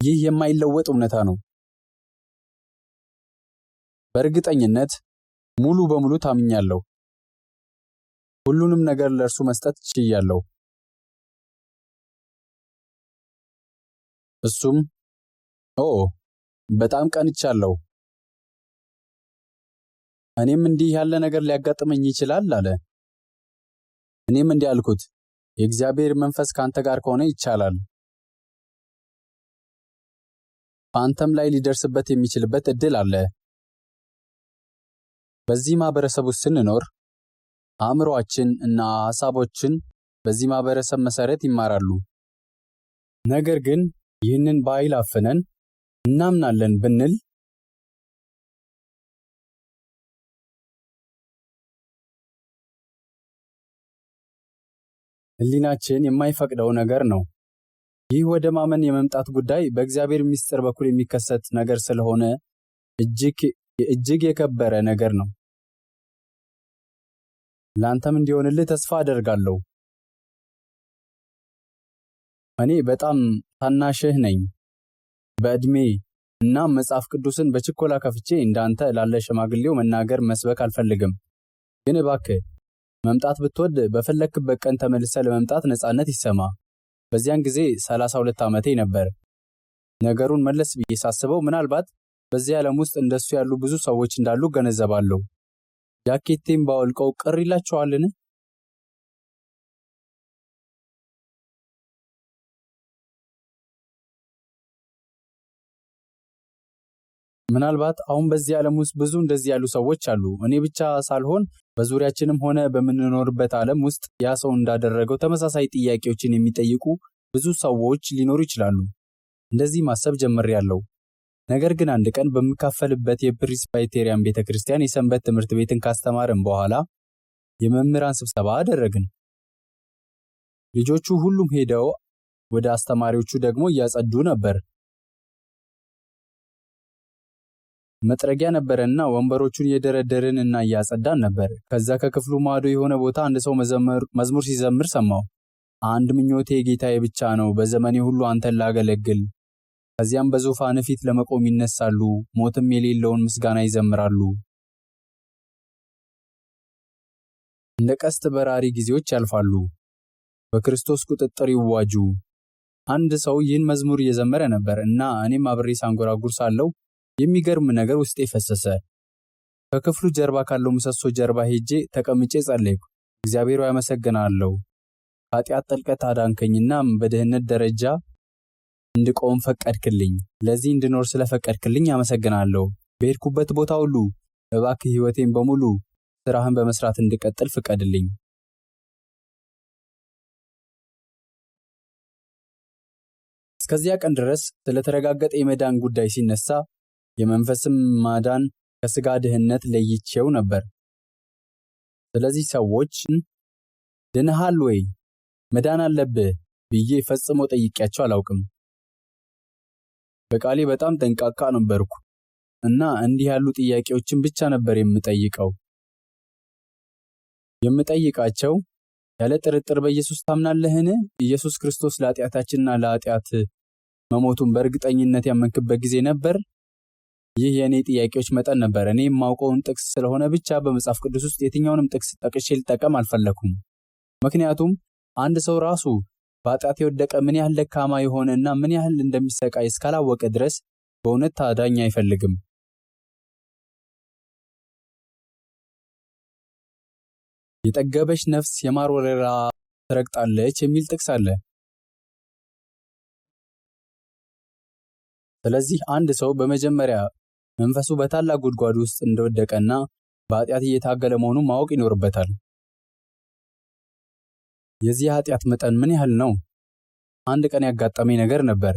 A: ይህ የማይለወጥ እውነታ ነው። በእርግጠኝነት ሙሉ በሙሉ ታምኛለሁ። ሁሉንም ነገር ለእርሱ መስጠት ችያለሁ። እሱም በጣም ቀንቻለሁ። እኔም እንዲህ ያለ ነገር ሊያጋጥመኝ ይችላል አለ። እኔም እንዲህ አልኩት፣ የእግዚአብሔር መንፈስ ካንተ ጋር ከሆነ ይቻላል። በአንተም ላይ ሊደርስበት የሚችልበት እድል አለ። በዚህ ማህበረሰብ ውስጥ ስንኖር አእምሮአችን እና ሐሳቦችን በዚህ ማህበረሰብ መሰረት ይማራሉ። ነገር ግን ይህንን በኃይል አፍነን እናምናለን ብንል ሕሊናችን የማይፈቅደው ነገር ነው። ይህ ወደ ማመን የመምጣት ጉዳይ በእግዚአብሔር ምስጢር በኩል የሚከሰት ነገር ስለሆነ እጅግ የከበረ ነገር ነው። ላንተም እንዲሆንልህ ተስፋ አደርጋለሁ። እኔ በጣም ታናሽህ ነኝ በእድሜ እና መጽሐፍ ቅዱስን በችኮላ ከፍቼ እንዳንተ ላለ ሽማግሌው መናገር መስበክ አልፈልግም። ግን እባክህ መምጣት ብትወድ በፈለክበት ቀን ተመልሰህ ለመምጣት ነፃነት ይሰማ። በዚያን ጊዜ 32 ዓመቴ ነበር። ነገሩን መለስ ብዬ ሳስበው ምናልባት በዚህ ዓለም ውስጥ እንደሱ ያሉ ብዙ ሰዎች እንዳሉ ገነዘባለሁ። ጃኬቴን ባወልቀው ቅር ይላቸዋልን? ምናልባት አሁን በዚህ ዓለም ውስጥ ብዙ እንደዚህ ያሉ ሰዎች አሉ። እኔ ብቻ ሳልሆን በዙሪያችንም ሆነ በምንኖርበት ዓለም ውስጥ ያ ሰው እንዳደረገው ተመሳሳይ ጥያቄዎችን የሚጠይቁ ብዙ ሰዎች ሊኖሩ ይችላሉ። እንደዚህ ማሰብ ጀምሬያለሁ። ነገር ግን አንድ ቀን በምካፈልበት የፕሬስቢቴሪያን ቤተክርስቲያን የሰንበት ትምህርት ቤትን ካስተማርን በኋላ የመምህራን ስብሰባ አደረግን። ልጆቹ ሁሉም ሄደው ወደ አስተማሪዎቹ ደግሞ እያጸዱ ነበር። መጥረጊያ ነበረና ወንበሮቹን እየደረደርን እና እያጸዳን ነበር። ከዛ ከክፍሉ ማዶ የሆነ ቦታ አንድ ሰው መዝሙር ሲዘምር ሰማሁ። አንድ ምኞቴ ጌታዬ ብቻ ነው፣ በዘመኔ ሁሉ አንተን ላገለግል። ከዚያም በዙፋን ፊት ለመቆም ይነሳሉ፣ ሞትም የሌለውን ምስጋና ይዘምራሉ። እንደ ቀስት በራሪ ጊዜዎች ያልፋሉ፣ በክርስቶስ ቁጥጥር ይዋጁ። አንድ ሰው ይህን መዝሙር እየዘመረ ነበር እና እኔም አብሬ ሳንጎራጉር ሳለው የሚገርም ነገር ውስጤ ፈሰሰ። ከክፍሉ ጀርባ ካለው ምሰሶ ጀርባ ሄጄ ተቀምጬ ጸለይኩ። እግዚአብሔር ሆይ አመሰግናለሁ፣ ኃጢአት ጥልቀት አዳንከኝና በድህነት ደረጃ እንድቆም ፈቀድክልኝ። ለዚህ እንድኖር ስለፈቀድክልኝ አመሰግናለሁ። በሄድኩበት ቦታ ሁሉ እባክህ ሕይወቴን በሙሉ ስራህን በመስራት እንድቀጥል ፍቀድልኝ። እስከዚያ ቀን ድረስ ስለተረጋገጠ የመዳን ጉዳይ ሲነሳ የመንፈስም ማዳን ከሥጋ ድህነት ለይቼው ነበር። ስለዚህ ሰዎች ድነሃል ወይ መዳን አለብህ ብዬ ፈጽሞ ጠይቄያቸው አላውቅም። በቃሌ በጣም ጠንቃቃ ነበርኩ እና እንዲህ ያሉ ጥያቄዎችን ብቻ ነበር የምጠይቃቸው። ያለ ጥርጥር በኢየሱስ ታምናለህን? ኢየሱስ ክርስቶስ ለኃጢአታችንና ለኃጢአት መሞቱን በእርግጠኝነት ያመንክበት ጊዜ ነበር? ይህ የኔ ጥያቄዎች መጠን ነበር። እኔ የማውቀውን ጥቅስ ስለሆነ ብቻ በመጽሐፍ ቅዱስ ውስጥ የትኛውንም ጥቅስ ጠቅሼ ልጠቀም አልፈለኩም። ምክንያቱም አንድ ሰው ራሱ በኃጢአት የወደቀ ምን ያህል ደካማ የሆነና ምን ያህል እንደሚሰቃይ እስካላወቀ ድረስ በእውነት ታዳኝ አይፈልግም። የጠገበች ነፍስ የማር ወለላ ትረግጣለች የሚል ጥቅስ አለ። ስለዚህ አንድ ሰው በመጀመሪያ መንፈሱ በታላቅ ጉድጓድ ውስጥ እንደወደቀና በኃጢአት እየታገለ መሆኑን ማወቅ ይኖርበታል። የዚህ ኃጢአት መጠን ምን ያህል ነው? አንድ ቀን ያጋጠመኝ ነገር ነበር።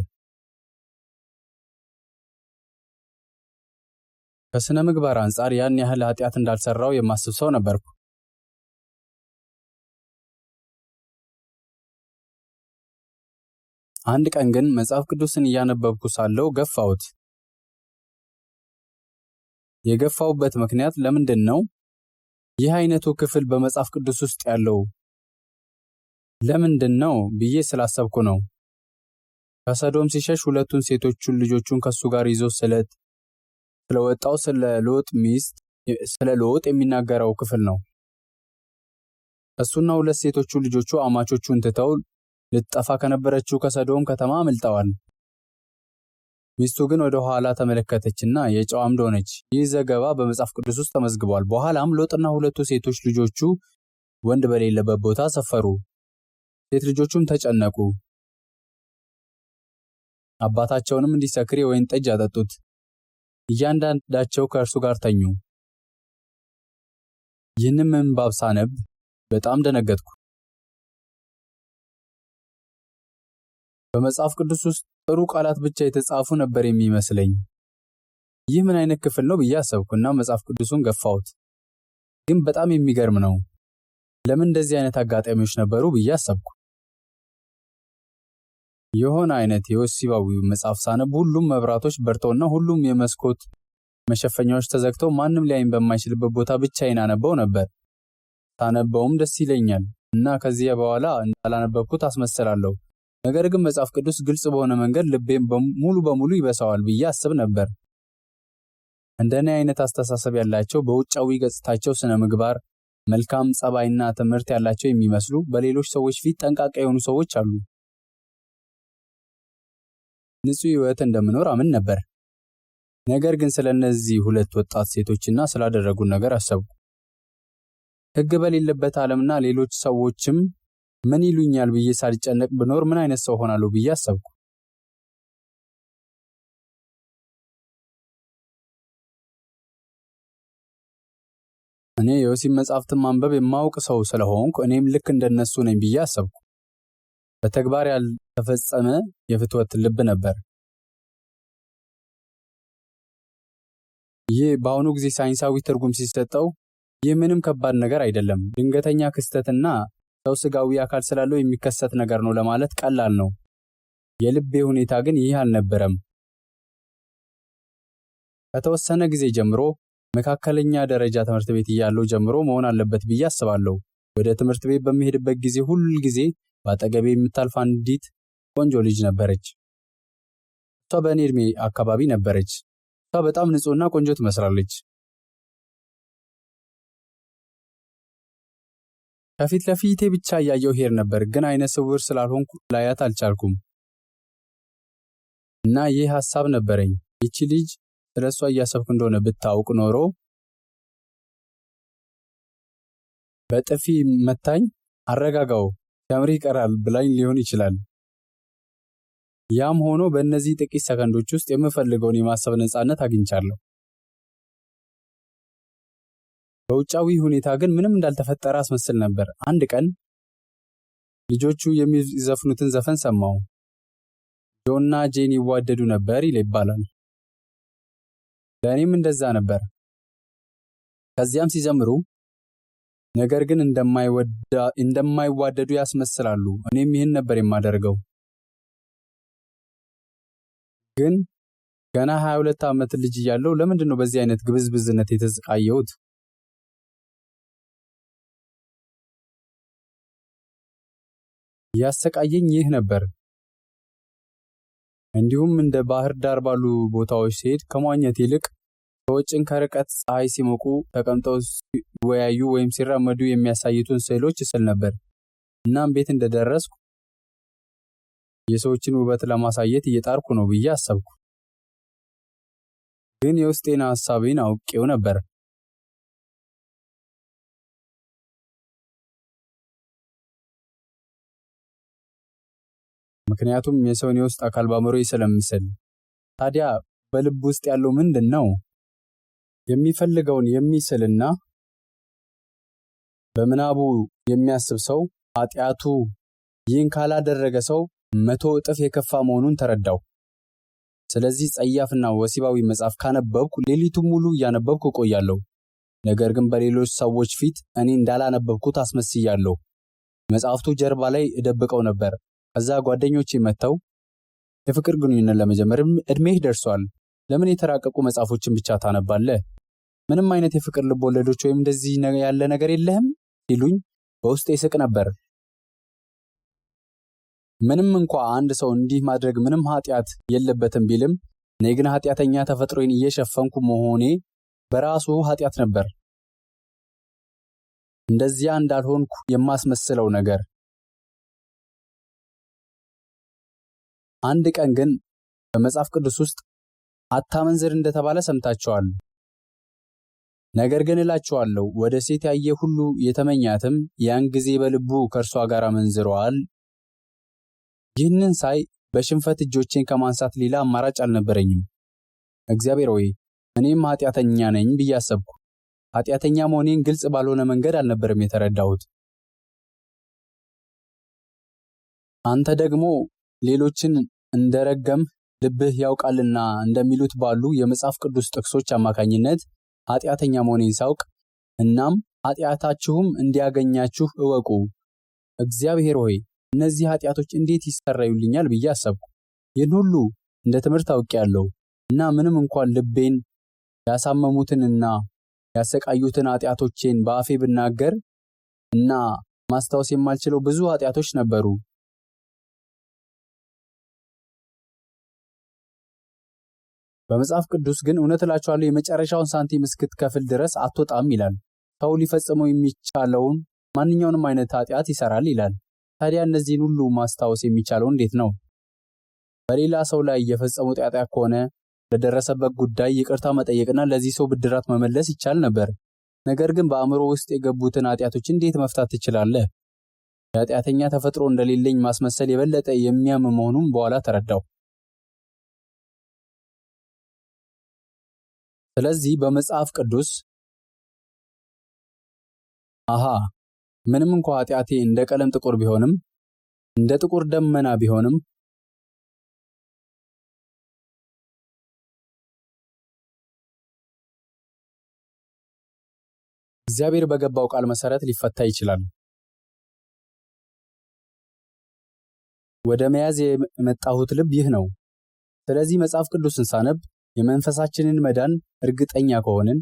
A: ከስነ ምግባር አንጻር ያን ያህል ኃጢአት እንዳልሰራው የማስብ ሰው ነበርኩ። አንድ ቀን ግን መጽሐፍ ቅዱስን እያነበብኩ ሳለው ገፋሁት። የገፋሁበት ምክንያት ለምንድን ነው? ይህ አይነቱ ክፍል በመጽሐፍ ቅዱስ ውስጥ ያለው ለምንድን ነው ብዬ ስላሰብኩ ነው። ከሰዶም ሲሸሽ ሁለቱን ሴቶቹን ልጆቹን ከሱ ጋር ይዞ ስለወጣው ስለ ሎጥ የሚናገረው ክፍል ነው። እሱና ሁለት ሴቶቹ ልጆቹ አማቾቹን ትተው ልትጠፋ ከነበረችው ከሰዶም ከተማ አምልጠዋል። ሚስቱ ግን ወደ ኋላ ተመለከተችና የጨው አምድ ሆነች። ይህ ዘገባ በመጽሐፍ ቅዱስ ውስጥ ተመዝግቧል። በኋላም ሎጥና ሁለቱ ሴቶች ልጆቹ ወንድ በሌለበት ቦታ ሰፈሩ። ሴት ልጆቹም ተጨነቁ። አባታቸውንም እንዲሰክር የወይን ጠጅ አጠጡት። እያንዳንዳቸው ከእርሱ ጋር ተኙ። ይህንም ምንባብ ሳነብ በጣም ደነገጥኩ። በመጽሐፍ ቅዱስ ውስጥ ጥሩ ቃላት ብቻ የተጻፉ ነበር የሚመስለኝ። ይህ ምን አይነት ክፍል ነው ብዬ አሰብኩና መጽሐፍ ቅዱሱን ገፋሁት። ግን በጣም የሚገርም ነው። ለምን እንደዚህ አይነት አጋጣሚዎች ነበሩ ብዬ አሰብኩ። የሆነ አይነት የወሲባዊ መጽሐፍ ሳነብ ሁሉም መብራቶች በርተውና ሁሉም የመስኮት መሸፈኛዎች ተዘግተው ማንም ሊያይን በማይችልበት ቦታ ብቻዬን አነበው ነበር። ሳነበውም ደስ ይለኛል እና ከዚያ በኋላ እንዳላነበብኩት አስመስላለሁ። ነገር ግን መጽሐፍ ቅዱስ ግልጽ በሆነ መንገድ ልቤን ሙሉ በሙሉ ይበሳዋል ብዬ አስብ ነበር። እንደኔ አይነት አስተሳሰብ ያላቸው በውጫዊ ገጽታቸው ስነ ምግባር፣ መልካም ጸባይና ትምህርት ያላቸው የሚመስሉ በሌሎች ሰዎች ፊት ጠንቃቃ የሆኑ ሰዎች አሉ። ንጹህ ሕይወት እንደምኖር አምን ነበር። ነገር ግን ስለነዚህ ሁለት ወጣት ሴቶችና ስላደረጉት ነገር አሰብኩ። ሕግ በሌለበት ዓለምና ሌሎች ሰዎችም ምን ይሉኛል ብዬ ሳልጨነቅ ብኖር ምን አይነት ሰው ሆናለሁ ብዬ አሰብኩ። እኔ የወሲብ መጽሐፍትን ማንበብ የማውቅ ሰው ስለሆንኩ እኔም ልክ እንደነሱ ነኝ ብዬ አሰብኩ። በተግባር ያልተፈጸመ የፍትወት ልብ ነበር። ይህ በአሁኑ ጊዜ ሳይንሳዊ ትርጉም ሲሰጠው ይህ ምንም ከባድ ነገር አይደለም፣ ድንገተኛ ክስተትና ሰው ስጋዊ አካል ስላለው የሚከሰት ነገር ነው ለማለት ቀላል ነው። የልቤ ሁኔታ ግን ይህ አልነበረም። ከተወሰነ ጊዜ ጀምሮ መካከለኛ ደረጃ ትምህርት ቤት እያለሁ ጀምሮ መሆን አለበት ብዬ አስባለሁ። ወደ ትምህርት ቤት በሚሄድበት ጊዜ ሁል ጊዜ በአጠገቤ የምታልፍ አንዲት ቆንጆ ልጅ ነበረች። እሷ በእኔ ዕድሜ አካባቢ ነበረች። እሷ በጣም ንጹሕና ቆንጆ ትመስላለች። ከፊት ለፊቴ ብቻ እያየሁ ሄድ ነበር፣ ግን አይነ ስውር ስላልሆንኩ ላያት አልቻልኩም። እና ይህ ሐሳብ ነበረኝ፣ ይቺ ልጅ ስለ እሷ እያሰብኩ እንደሆነ ብታውቅ ኖሮ በጥፊ መታኝ፣ አረጋጋው፣ ሲያምርህ ይቀራል ብላኝ ሊሆን ይችላል። ያም ሆኖ በእነዚህ ጥቂት ሰከንዶች ውስጥ የምፈልገውን የማሰብ ነፃነት አግኝቻለሁ። በውጫዊ ሁኔታ ግን ምንም እንዳልተፈጠረ አስመስል ነበር። አንድ ቀን ልጆቹ የሚዘፍኑትን ዘፈን ሰማሁ። ጆና ጄን ይዋደዱ ነበር ይባላል። ለእኔም እንደዛ ነበር። ከዚያም ሲዘምሩ ነገር ግን እንደማይዋደዱ ያስመስላሉ። እኔም ይህን ነበር የማደርገው። ግን ገና 22 ዓመት ልጅ እያለሁ ለምንድን ነው በዚህ አይነት ግብዝብዝነት የተሰቃየሁት? ያሰቃየኝ ይህ ነበር። እንዲሁም እንደ ባህር ዳር ባሉ ቦታዎች ሲሄድ ከመዋኘት ይልቅ ሰዎችን ከርቀት ፀሐይ ሲሞቁ ተቀምጠው ሲወያዩ ወይም ሲራመዱ የሚያሳዩትን ስዕሎች እስል ነበር። እናም ቤት እንደደረስኩ የሰዎችን ውበት ለማሳየት እየጣርኩ ነው ብዬ አሰብኩ። ግን የውስጤን ሐሳቤን አውቄው ነበር። ምክንያቱም የሰውን የውስጥ አካል በአእምሮዬ ስለምስል። ታዲያ በልብ ውስጥ ያለው ምንድን ነው? የሚፈልገውን የሚስልና በምናቡ የሚያስብ ሰው ኃጢአቱ ይህን ካላደረገ ሰው 100 እጥፍ የከፋ መሆኑን ተረዳው። ስለዚህ ጸያፍና ወሲባዊ መጽሐፍ ካነበብኩ ሌሊቱን ሙሉ እያነበብኩ እቆያለሁ። ነገር ግን በሌሎች ሰዎች ፊት እኔ እንዳላነበብኩት አስመስያለሁ። መጽሐፍቱ ጀርባ ላይ እደብቀው ነበር። ከዛ ጓደኞቼ መጥተው የፍቅር ግንኙነት ለመጀመር እድሜህ ደርሷል፣ ለምን የተራቀቁ መጽሐፎችን ብቻ ታነባለህ? ምንም አይነት የፍቅር ልቦለዶች ወይም እንደዚህ ያለ ነገር የለህም ሲሉኝ በውስጤ ስቅ ነበር። ምንም እንኳ አንድ ሰው እንዲህ ማድረግ ምንም ኃጢአት የለበትም ቢልም እኔ ግን ኃጢአተኛ ተፈጥሮዬን እየሸፈንኩ መሆኔ በራሱ ኃጢአት ነበር። እንደዚያ እንዳልሆንኩ የማስመስለው ነገር። አንድ ቀን ግን በመጽሐፍ ቅዱስ ውስጥ አታመንዝር እንደተባለ ሰምታችኋል። ነገር ግን እላችኋለሁ ወደ ሴት ያየ ሁሉ የተመኛትም ያን ጊዜ በልቡ ከእርሷ ጋር አመንዝሯል። ይህንን ሳይ በሽንፈት እጆቼን ከማንሳት ሌላ አማራጭ አልነበረኝም። እግዚአብሔር ሆይ እኔም ኃጢአተኛ ነኝ ብዬ አሰብኩ። ኃጢአተኛ መሆኔን ግልጽ ባልሆነ መንገድ አልነበረም የተረዳሁት። አንተ ደግሞ ሌሎችን እንደረገም ልብህ ያውቃልና እንደሚሉት ባሉ የመጽሐፍ ቅዱስ ጥቅሶች አማካኝነት ኃጢአተኛ መሆኔን ሳውቅ እናም ኃጢአታችሁም እንዲያገኛችሁ እወቁ። እግዚአብሔር ሆይ እነዚህ ኃጢአቶች እንዴት ይሰረዩልኛል ብዬ አሰብኩ። ይህን ሁሉ እንደ ትምህርት አውቄያለሁ እና ምንም እንኳን ልቤን ያሳመሙትንና ያሰቃዩትን ኃጢአቶቼን በአፌ ብናገር እና ማስታወስ የማልችለው ብዙ ኃጢአቶች ነበሩ። በመጽሐፍ ቅዱስ ግን እውነት እላችኋለሁ የመጨረሻውን ሳንቲም እስክትከፍል ድረስ አትወጣም ይላል። ሰው ሊፈጽመው የሚቻለውን ማንኛውንም አይነት ኃጢአት ይሰራል ይላል። ታዲያ እነዚህን ሁሉ ማስታወስ የሚቻለው እንዴት ነው? በሌላ ሰው ላይ የፈጸመው ኃጢአት ከሆነ ለደረሰበት ጉዳይ ይቅርታ መጠየቅና ለዚህ ሰው ብድራት መመለስ ይቻል ነበር። ነገር ግን በአእምሮ ውስጥ የገቡትን ኃጢአቶች እንዴት መፍታት ትችላለህ? የኃጢአተኛ ተፈጥሮ እንደሌለኝ ማስመሰል የበለጠ የሚያም መሆኑን በኋላ ተረዳው። ስለዚህ በመጽሐፍ ቅዱስ ምንም እንኳ ኃጢአቴ እንደ ቀለም ጥቁር ቢሆንም እንደ ጥቁር ደመና ቢሆንም እግዚአብሔር በገባው ቃል መሰረት ሊፈታ ይችላል። ወደ መያዝ የመጣሁት ልብ ይህ ነው። ስለዚህ መጽሐፍ ቅዱስን ሳነብ የመንፈሳችንን መዳን እርግጠኛ ከሆንን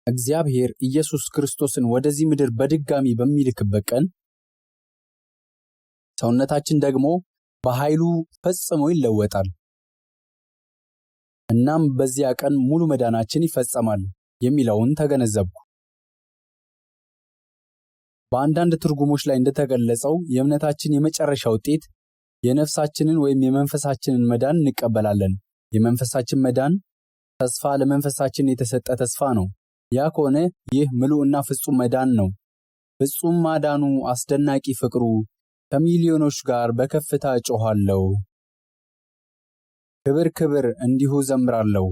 A: እግዚአብሔር ኢየሱስ ክርስቶስን ወደዚህ ምድር በድጋሚ በሚልክበት ቀን ሰውነታችን ደግሞ በኃይሉ ፈጽሞ ይለወጣል። እናም በዚያ ቀን ሙሉ መዳናችን ይፈጸማል የሚለውን ተገነዘብኩ። በአንዳንድ ትርጉሞች ላይ እንደተገለጸው የእምነታችን የመጨረሻ ውጤት የነፍሳችንን ወይም የመንፈሳችንን መዳን እንቀበላለን። የመንፈሳችን መዳን ተስፋ ለመንፈሳችን የተሰጠ ተስፋ ነው። ያ ከሆነ ይህ ምሉዕና ፍጹም መዳን ነው። ፍጹም ማዳኑ፣ አስደናቂ ፍቅሩ ከሚሊዮኖች ጋር በከፍታ እጮኻለሁ። ክብር ክብር እንዲሁ ዘምራለሁ።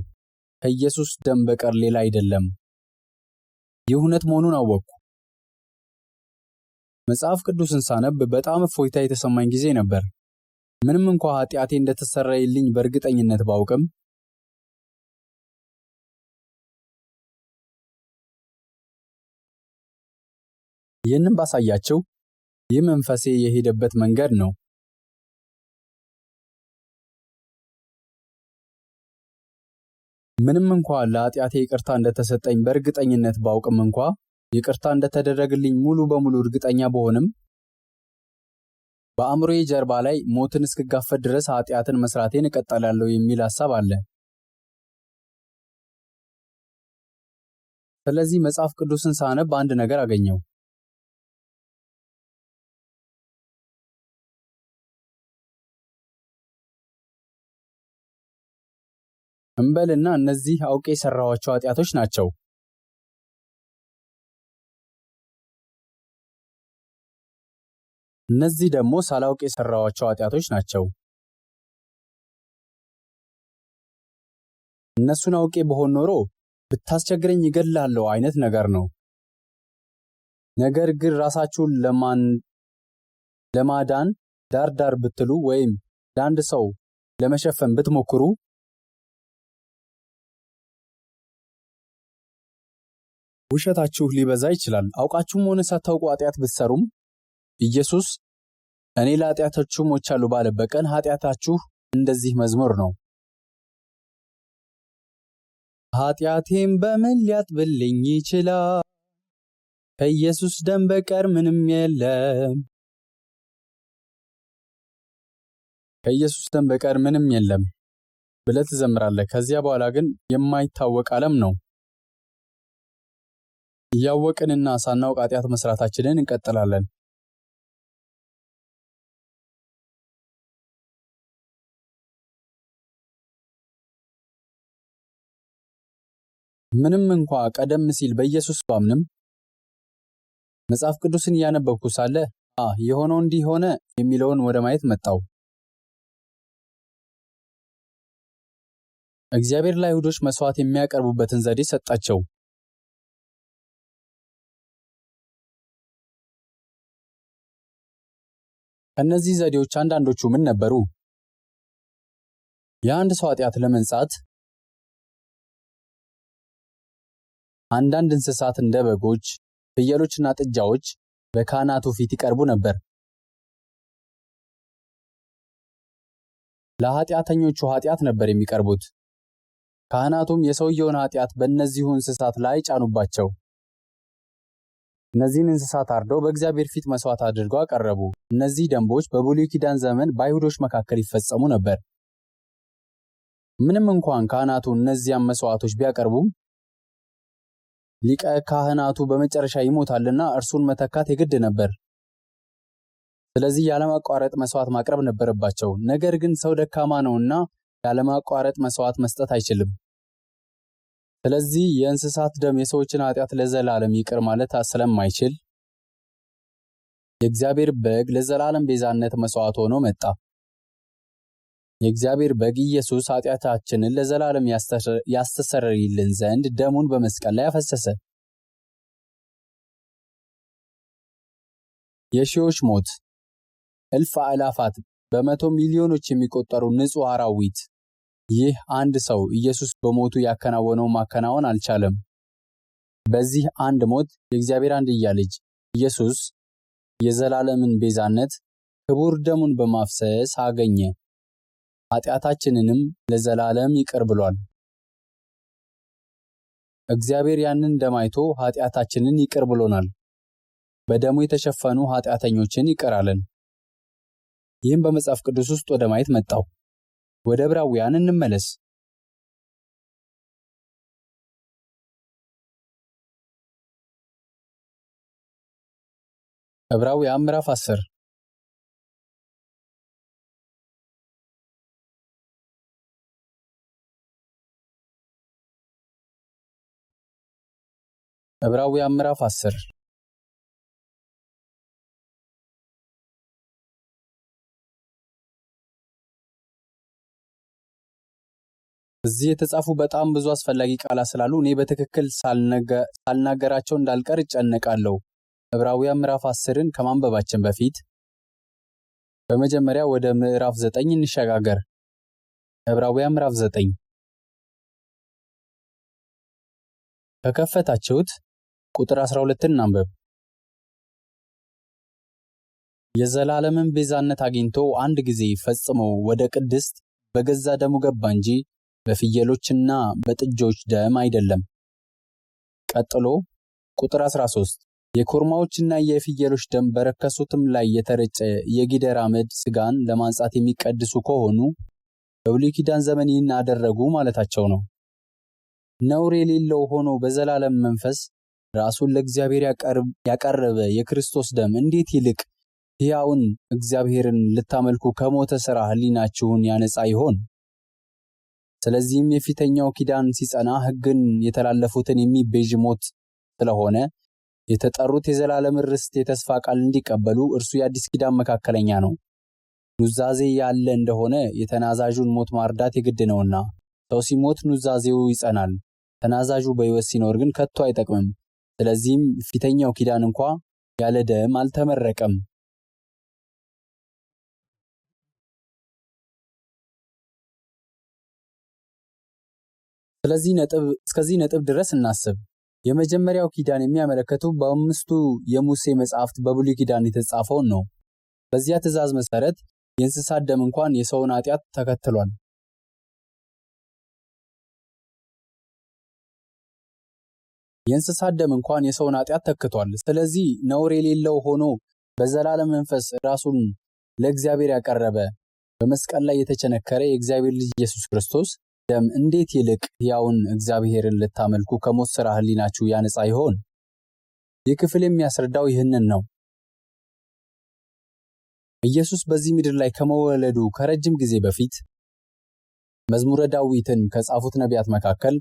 A: ከኢየሱስ ደም በቀር ሌላ አይደለም። ይህ እውነት መሆኑን አወቅኩ። መጽሐፍ ቅዱስን ሳነብ በጣም እፎይታ የተሰማኝ ጊዜ ነበር። ምንም እንኳ ኃጢአቴ እንደተሰረየልኝ በእርግጠኝነት ባውቅም ይህንን ባሳያቸው ይህ መንፈሴ የሄደበት መንገድ ነው። ምንም እንኳ ለኃጢአቴ ይቅርታ እንደተሰጠኝ በእርግጠኝነት ባውቅም እንኳ ይቅርታ እንደተደረገልኝ ሙሉ በሙሉ እርግጠኛ በሆንም በአእምሮዬ ጀርባ ላይ ሞትን እስክጋፈጥ ድረስ ኃጢአትን መስራቴን እቀጥላለሁ የሚል ሐሳብ አለ። ስለዚህ መጽሐፍ ቅዱስን ሳነብ አንድ ነገር አገኘው። እንበልና እነዚህ አውቄ የሰራኋቸው ኃጢአቶች ናቸው። እነዚህ ደግሞ ሳላውቅ የሰራኋቸው ኃጢአቶች ናቸው። እነሱን አውቄ በሆን ኖሮ ብታስቸግረኝ ይገድልሃለሁ አይነት ነገር ነው። ነገር ግን ራሳችሁን ለማዳን ዳር ብትሉ ወይም ለአንድ ሰው ለመሸፈን ብትሞክሩ ውሸታችሁ ሊበዛ ይችላል። አውቃችሁም ሆነ ሳታውቁ ኃጢአት ብትሰሩም ኢየሱስ እኔ ለኃጢአታችሁ ሞቻለሁ ባለበት ቀን ኃጢአታችሁ እንደዚህ መዝሙር ነው። ኃጢአቴም በምን ሊያጥብልኝ ይችላል? ከኢየሱስ ደም በቀር ምንም የለም። ከኢየሱስ ደም በቀር ምንም የለም ብለህ ትዘምራለህ። ከዚያ በኋላ ግን የማይታወቅ ዓለም ነው። እያወቅንና ሳናውቅ ኃጢአት መስራታችንን እንቀጥላለን። ምንም እንኳ ቀደም ሲል በኢየሱስ ባምንም መጽሐፍ ቅዱስን እያነበብኩ ሳለ የሆነው እንዲህ ሆነ የሚለውን ወደ ማየት መጣው። እግዚአብሔር ለአይሁዶች መስዋዕት የሚያቀርቡበትን ዘዴ ሰጣቸው። ከእነዚህ ዘዴዎች አንዳንዶቹ ምን ነበሩ? የአንድ ሰው ኃጢአት ለመንጻት አንዳንድ እንስሳት እንደ በጎች፣ ፍየሎችና ጥጃዎች በካህናቱ ፊት ይቀርቡ ነበር። ለኃጢአተኞቹ ኃጢአት ነበር የሚቀርቡት። ካህናቱም የሰውየውን ኃጢአት በእነዚሁ እንስሳት ላይ ጫኑባቸው። እነዚህን እንስሳት አርደው በእግዚአብሔር ፊት መስዋዕት አድርገው አቀረቡ። እነዚህ ደንቦች በብሉይ ኪዳን ዘመን በአይሁዶች መካከል ይፈጸሙ ነበር። ምንም እንኳን ካህናቱ እነዚያን መስዋዕቶች ቢያቀርቡም ሊቀ ካህናቱ በመጨረሻ ይሞታልና እርሱን መተካት የግድ ነበር። ስለዚህ ያለማቋረጥ መስዋዕት ማቅረብ ነበረባቸው። ነገር ግን ሰው ደካማ ነውና ያለማቋረጥ መስዋዕት መስጠት አይችልም። ስለዚህ የእንስሳት ደም የሰዎችን ኃጢአት ለዘላለም ይቅር ማለት ስለማይችል የእግዚአብሔር በግ ለዘላለም ቤዛነት መስዋዕት ሆኖ መጣ። የእግዚአብሔር በግ ኢየሱስ ኃጢአታችንን ለዘላለም ያስተሰርይልን ዘንድ ደሙን በመስቀል ላይ አፈሰሰ። የሺዎች ሞት፣ እልፍ አእላፋት፣ በመቶ ሚሊዮኖች የሚቆጠሩ ንጹሕ አራዊት፣ ይህ አንድ ሰው ኢየሱስ በሞቱ ያከናወነው ማከናወን አልቻለም። በዚህ አንድ ሞት የእግዚአብሔር አንድያ ልጅ ኢየሱስ የዘላለምን ቤዛነት ክቡር ደሙን በማፍሰስ አገኘ። ኃጢአታችንንም ለዘላለም ይቅር ብሏል። እግዚአብሔር ያንን ደም አይቶ ኃጢአታችንን ይቅር ብሎናል። በደሙ የተሸፈኑ ኃጢአተኞችን ይቅር አለን። ይህም በመጽሐፍ ቅዱስ ውስጥ ወደ ማየት መጣው። ወደ ዕብራውያን እንመለስ። ዕብራውያን ምዕራፍ 10 ዕብራውያን ምዕራፍ 10 እዚህ የተጻፉ በጣም ብዙ አስፈላጊ ቃላት ስላሉ እኔ በትክክል ሳልናገራቸው እንዳልቀር እጨነቃለሁ። ዕብራውያን ምዕራፍ 10ን ከማንበባችን በፊት በመጀመሪያ ወደ ምዕራፍ 9 እንሸጋገር። ዕብራውያን ምዕራፍ 9 ከከፈታችሁት ቁጥር 12ን እናንብብ። የዘላለምን ቤዛነት አግኝቶ አንድ ጊዜ ፈጽሞ ወደ ቅድስት በገዛ ደሙ ገባ እንጂ በፍየሎችና በጥጆች ደም አይደለም። ቀጥሎ ቁጥር 13 የኮርማዎችና የፍየሎች ደም በረከሱትም ላይ የተረጨ የጊደር አመድ ሥጋን ለማንጻት የሚቀድሱ ከሆኑ በብሉይ ኪዳን ዘመን ይህን አደረጉ ማለታቸው ነው። ነውር የሌለው ሆኖ በዘላለም መንፈስ ራሱን ለእግዚአብሔር ያቀረበ የክርስቶስ ደም እንዴት ይልቅ ሕያውን እግዚአብሔርን ልታመልኩ ከሞተ ሥራ ሕሊናችሁን ያነጻ ይሆን? ስለዚህም የፊተኛው ኪዳን ሲጸና ሕግን የተላለፉትን የሚቤዥ ሞት ስለሆነ የተጠሩት የዘላለም ርስት የተስፋ ቃል እንዲቀበሉ እርሱ የአዲስ ኪዳን መካከለኛ ነው። ኑዛዜ ያለ እንደሆነ የተናዛዡን ሞት ማርዳት የግድ ነውና፣ ሰው ሲሞት ኑዛዜው ይጸናል። ተናዛዡ በሕይወት ሲኖር ግን ከቶ አይጠቅምም። ስለዚህም ፊተኛው ኪዳን እንኳ ያለ ደም አልተመረቀም። እስከዚህ ነጥብ ድረስ እናስብ። የመጀመሪያው ኪዳን የሚያመለክቱ በአምስቱ የሙሴ መጻሕፍት በብሉይ ኪዳን የተጻፈውን ነው። በዚያ ትእዛዝ መሰረት የእንስሳት ደም እንኳን የሰውን ኃጢአት ተከትሏል። ስለዚህ ነውር የሌለው ሆኖ በዘላለም መንፈስ ራሱን ለእግዚአብሔር ያቀረበ በመስቀል ላይ የተቸነከረ የእግዚአብሔር ልጅ ኢየሱስ ክርስቶስ ደም እንዴት ይልቅ ሕያውን እግዚአብሔርን ልታመልኩ ከሞት ሥራ ሕሊናችሁ ያነጻ ይሆን? ይህ ክፍል የሚያስረዳው ይህንን ነው። ኢየሱስ በዚህ ምድር ላይ ከመወለዱ ከረጅም ጊዜ በፊት መዝሙረ ዳዊትን ከጻፉት ነቢያት መካከል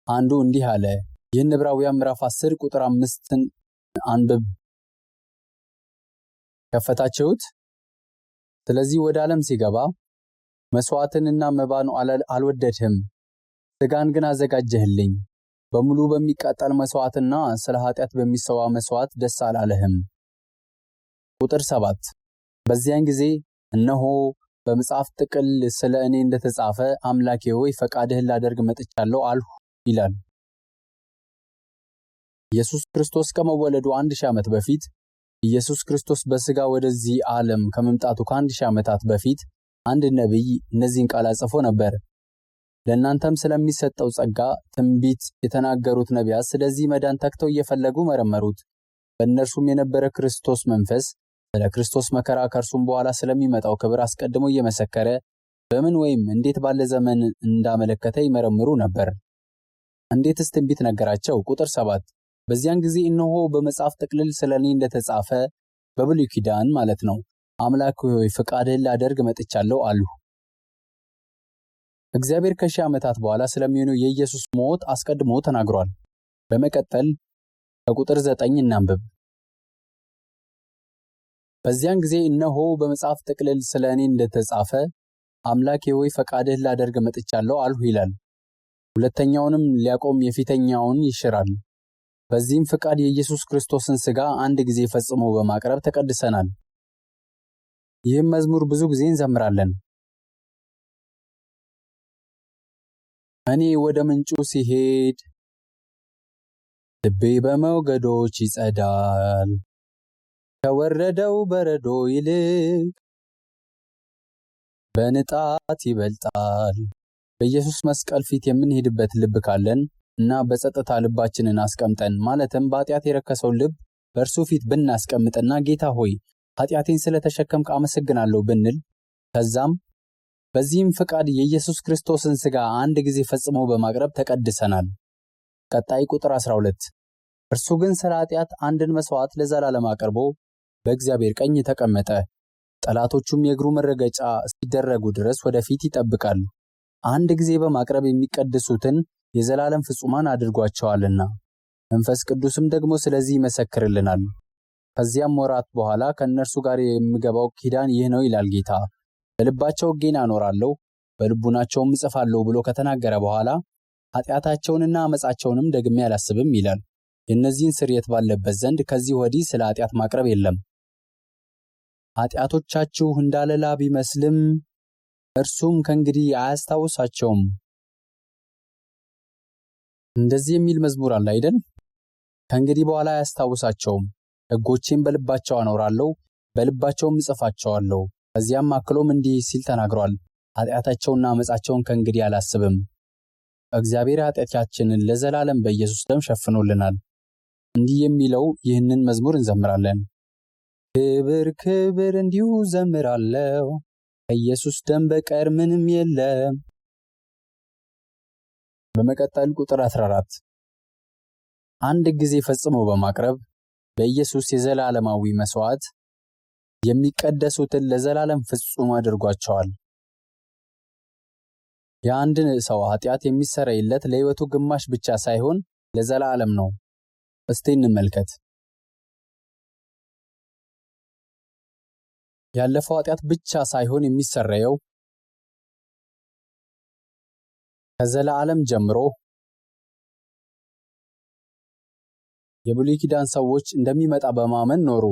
A: አንዱ እንዲህ አለ። ይህን ዕብራውያን ምዕራፍ 10 ቁጥር 5ን አንብብ። ከፈታችሁት? ስለዚህ ወደ ዓለም ሲገባ መስዋዕትንና መባን አልወደድህም፣ ሥጋን ግን አዘጋጀህልኝ። በሙሉ በሚቃጠል መስዋዕትና ስለ ኃጢአት በሚሰዋ መስዋዕት ደስ አላለህም። ቁጥር 7 በዚያን ጊዜ እነሆ በመጽሐፍ ጥቅል ስለ እኔ እንደተጻፈ አምላኬ ሆይ ፈቃድህን ላደርግ መጥቻለሁ አልሁ ይላል። ኢየሱስ ክርስቶስ ከመወለዱ 1000 ዓመት በፊት ኢየሱስ ክርስቶስ በሥጋ ወደዚህ ዓለም ከመምጣቱ ከ1000 ዓመታት በፊት አንድ ነቢይ እነዚህን ቃላት ጽፎ ነበር። ለእናንተም ስለሚሰጠው ጸጋ ትንቢት የተናገሩት ነቢያት ስለዚህ መዳን ተግተው እየፈለጉ መረመሩት። በእነርሱም የነበረ ክርስቶስ መንፈስ ስለ ክርስቶስ መከራ ከእርሱም በኋላ ስለሚመጣው ክብር አስቀድሞ እየመሰከረ በምን ወይም እንዴት ባለ ዘመን እንዳመለከተ ይመረምሩ ነበር። እንዴትስ ትንቢት ነገራቸው? ቁጥር 7 በዚያን ጊዜ እነሆ በመጽሐፍ ጥቅልል ስለ እኔ እንደተጻፈ በብሉይ ኪዳን ማለት ነው አምላክ ሆይ ፈቃድህን ላደርግ መጥቻለሁ አልሁ። እግዚአብሔር ከሺህ ዓመታት በኋላ ስለሚሆነው የኢየሱስ ሞት አስቀድሞ ተናግሯል። በመቀጠል ከቁጥር 9 እናንብብ። በዚያን ጊዜ እነሆ በመጽሐፍ ጥቅልል ስለ እኔ እንደተጻፈ አምላኬ ሆይ ፈቃድህን ላደርግ መጥቻለሁ አልሁ ይላል። ሁለተኛውንም ሊያቆም የፊተኛውን ይሽራል። በዚህም ፍቃድ የኢየሱስ ክርስቶስን ሥጋ አንድ ጊዜ ፈጽሞ በማቅረብ ተቀድሰናል። ይህም መዝሙር ብዙ ጊዜ እንዘምራለን። እኔ ወደ ምንጩ ሲሄድ ልቤ በሞገዶች ይጸዳል፣ ከወረደው በረዶ ይልቅ በንጣት ይበልጣል። በኢየሱስ መስቀል ፊት የምንሄድበት ልብ ካለን እና በጸጥታ ልባችንን አስቀምጠን ማለትም በኃጢአት የረከሰው ልብ በእርሱ ፊት ብናስቀምጥና ጌታ ሆይ ኃጢአቴን ስለተሸከምክ አመሰግናለሁ ብንል ከዛም በዚህም ፍቃድ የኢየሱስ ክርስቶስን ሥጋ አንድ ጊዜ ፈጽሞ በማቅረብ ተቀድሰናል። ቀጣይ ቁጥር 12 እርሱ ግን ስለ ኃጢአት አንድን መስዋዕት ለዘላለም አቅርቦ በእግዚአብሔር ቀኝ ተቀመጠ፣ ጠላቶቹም የእግሩ መረገጫ እስኪደረጉ ድረስ ወደፊት ይጠብቃል። አንድ ጊዜ በማቅረብ የሚቀድሱትን የዘላለም ፍጹማን አድርጓቸዋልና መንፈስ ቅዱስም ደግሞ ስለዚህ ይመሰክርልናል። ከዚያም ወራት በኋላ ከእነርሱ ጋር የምገባው ኪዳን ይህ ነው ይላል ጌታ፣ በልባቸው ሕጌን አኖራለሁ በልቡናቸውም እጽፋለሁ ብሎ ከተናገረ በኋላ ኃጢአታቸውንና ዓመፃቸውንም ደግሜ አላስብም ይላል። የእነዚህን ስርየት ባለበት ዘንድ ከዚህ ወዲህ ስለ ኃጢአት ማቅረብ የለም። ኃጢአቶቻችሁ እንዳለላ ቢመስልም እርሱም ከእንግዲህ አያስታውሳቸውም። እንደዚህ የሚል መዝሙር አለ አይደል? ከእንግዲህ በኋላ አያስታውሳቸውም፣ ሕጎቼን በልባቸው አኖራለሁ በልባቸውም እጽፋቸዋለሁ። ከዚያም አክሎም እንዲህ ሲል ተናግሯል፣ ኃጢአታቸውንና ዓመፃቸውን ከእንግዲህ አላስብም። እግዚአብሔር ኃጢአታችንን ለዘላለም በኢየሱስ ደም ሸፍኖልናል። እንዲህ የሚለው ይህንን መዝሙር እንዘምራለን። ክብር ክብር እንዲሁ ዘምራለሁ፣ ከኢየሱስ ደም በቀር ምንም የለም። በመቀጠል ቁጥር 14 አንድ ጊዜ ፈጽሞ በማቅረብ በኢየሱስ የዘላለማዊ መስዋዕት የሚቀደሱትን ለዘላለም ፍጹም አድርጓቸዋል። የአንድ ሰው ኃጢአት የሚሰረይለት ለሕይወቱ ግማሽ ብቻ ሳይሆን ለዘላለም ነው። እስቲ እንመልከት። ያለፈው ኃጢአት ብቻ ሳይሆን የሚሰረየው ከዘላለም ጀምሮ የብሉይ ኪዳን ሰዎች እንደሚመጣ በማመን ኖሩ።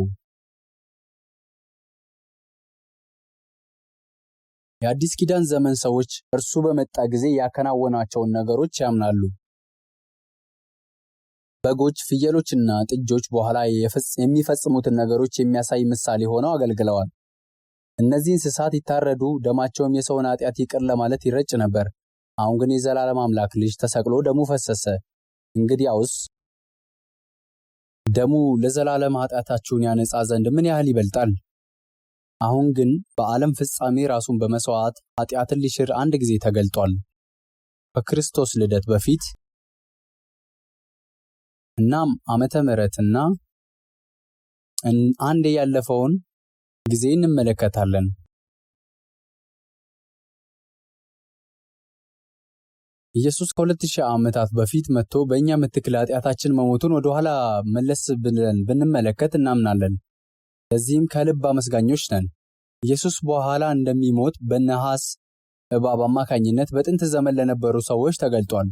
A: የአዲስ ኪዳን ዘመን ሰዎች እርሱ በመጣ ጊዜ ያከናወናቸውን ነገሮች ያምናሉ። በጎች፣ ፍየሎችና ጥጆች በኋላ የሚፈጽሙትን ነገሮች የሚያሳይ ምሳሌ ሆነው አገልግለዋል። እነዚህ እንስሳት ይታረዱ፣ ደማቸውም የሰውን ኃጢአት ይቅር ለማለት ይረጭ ነበር። አሁን ግን የዘላለም አምላክ ልጅ ተሰቅሎ ደሙ ፈሰሰ። እንግዲያውስ ደሙ ለዘላለም ኃጢአታችሁን ያነጻ ዘንድ ምን ያህል ይበልጣል። አሁን ግን በዓለም ፍጻሜ ራሱን በመስዋዕት ኃጢአትን ሊሽር አንድ ጊዜ ተገልጧል። ከክርስቶስ ልደት በፊት እናም ዓመተ ምሕረትና አንድ ያለፈውን ጊዜ እንመለከታለን። ኢየሱስ ከ2000 ዓመታት በፊት መጥቶ በእኛ ምትክ ለኃጢአታችን መሞቱን ወደ ኋላ መለስ ብለን ብንመለከት እናምናለን። ለዚህም ከልብ አመስጋኞች ነን። ኢየሱስ በኋላ እንደሚሞት በነሐስ እባብ አማካኝነት በጥንት ዘመን ለነበሩ ሰዎች ተገልጧል።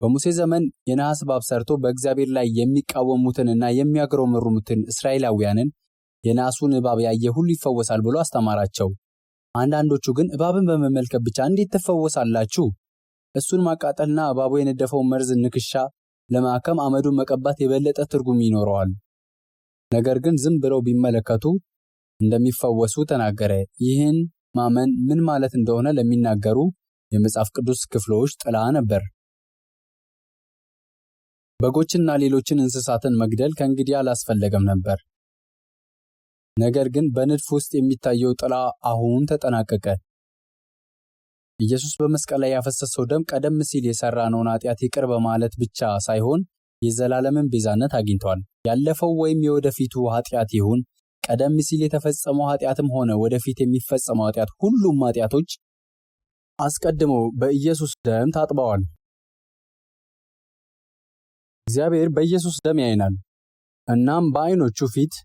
A: በሙሴ ዘመን የነሐስ እባብ ሰርቶ በእግዚአብሔር ላይ የሚቃወሙትንና የሚያግረመርሙትን እስራኤላውያንን የነሐሱን እባብ ያየ ሁሉ ይፈወሳል ብሎ አስተማራቸው። አንዳንዶቹ ግን እባብን በመመልከት ብቻ እንዴት ትፈወሳላችሁ? እሱን ማቃጠልና እባቡ የነደፈውን መርዝ ንክሻ ለማከም አመዱን መቀባት የበለጠ ትርጉም ይኖረዋል። ነገር ግን ዝም ብለው ቢመለከቱ እንደሚፈወሱ ተናገረ። ይህን ማመን ምን ማለት እንደሆነ ለሚናገሩ የመጽሐፍ ቅዱስ ክፍሎች ጥላ ነበር። በጎችና ሌሎችን እንስሳትን መግደል ከእንግዲህ አላስፈለገም ነበር። ነገር ግን በንድፍ ውስጥ የሚታየው ጥላ አሁን ተጠናቀቀ። ኢየሱስ በመስቀል ላይ ያፈሰሰው ደም ቀደም ሲል የሰራነውን ኃጢአት ይቅር በማለት ብቻ ሳይሆን የዘላለምን ቤዛነት አግኝቷል። ያለፈው ወይም የወደፊቱ ኃጢአት ይሁን ቀደም ሲል የተፈጸመው ኃጢአትም ሆነ ወደፊት የሚፈጸመው ኃጢአት፣ ሁሉም ኃጢአቶች አስቀድመው በኢየሱስ ደም ታጥበዋል። እግዚአብሔር በኢየሱስ ደም ያይናል። እናም በዓይኖቹ ፊት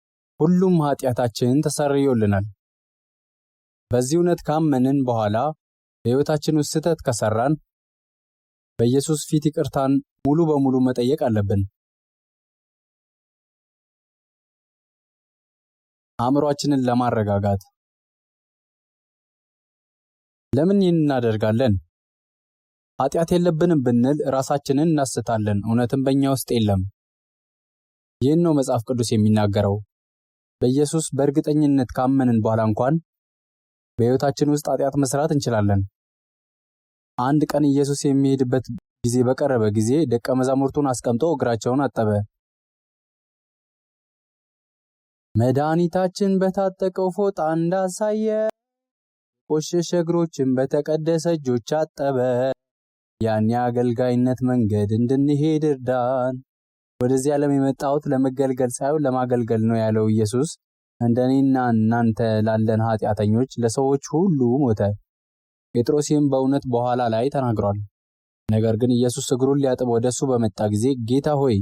A: ሁሉም ኃጢአታችን ተሰርዮልናል። በዚህ እውነት ካመንን በኋላ በሕይወታችን ውስጥ ስህተት ከሰራን በኢየሱስ ፊት ይቅርታን ሙሉ በሙሉ መጠየቅ አለብን። አእምሮአችንን ለማረጋጋት ለምን ይህን እናደርጋለን? ኃጢአት የለብንም ብንል ራሳችንን እናስታለን፣ እውነትም በእኛ ውስጥ የለም። ይህን ነው መጽሐፍ ቅዱስ የሚናገረው። በኢየሱስ በእርግጠኝነት ካመንን በኋላ እንኳን በሕይወታችን ውስጥ ኃጢአት መስራት እንችላለን። አንድ ቀን ኢየሱስ የሚሄድበት ጊዜ በቀረበ ጊዜ ደቀ መዛሙርቱን አስቀምጦ እግራቸውን አጠበ። መድኃኒታችን በታጠቀው ፎጣ እንዳሳየ ቆሸሸ እግሮችን በተቀደሰ እጆች አጠበ። ያን የአገልጋይነት መንገድ እንድንሄድ እርዳን። ወደዚህ ዓለም የመጣሁት ለመገልገል ሳይሆን ለማገልገል ነው ያለው ኢየሱስ እንደኔና እናንተ ላለን ኃጢአተኞች ለሰዎች ሁሉ ሞተ። ጴጥሮስ ይህን በእውነት በኋላ ላይ ተናግሯል። ነገር ግን ኢየሱስ እግሩን ሊያጥብ ወደሱ በመጣ ጊዜ ጌታ ሆይ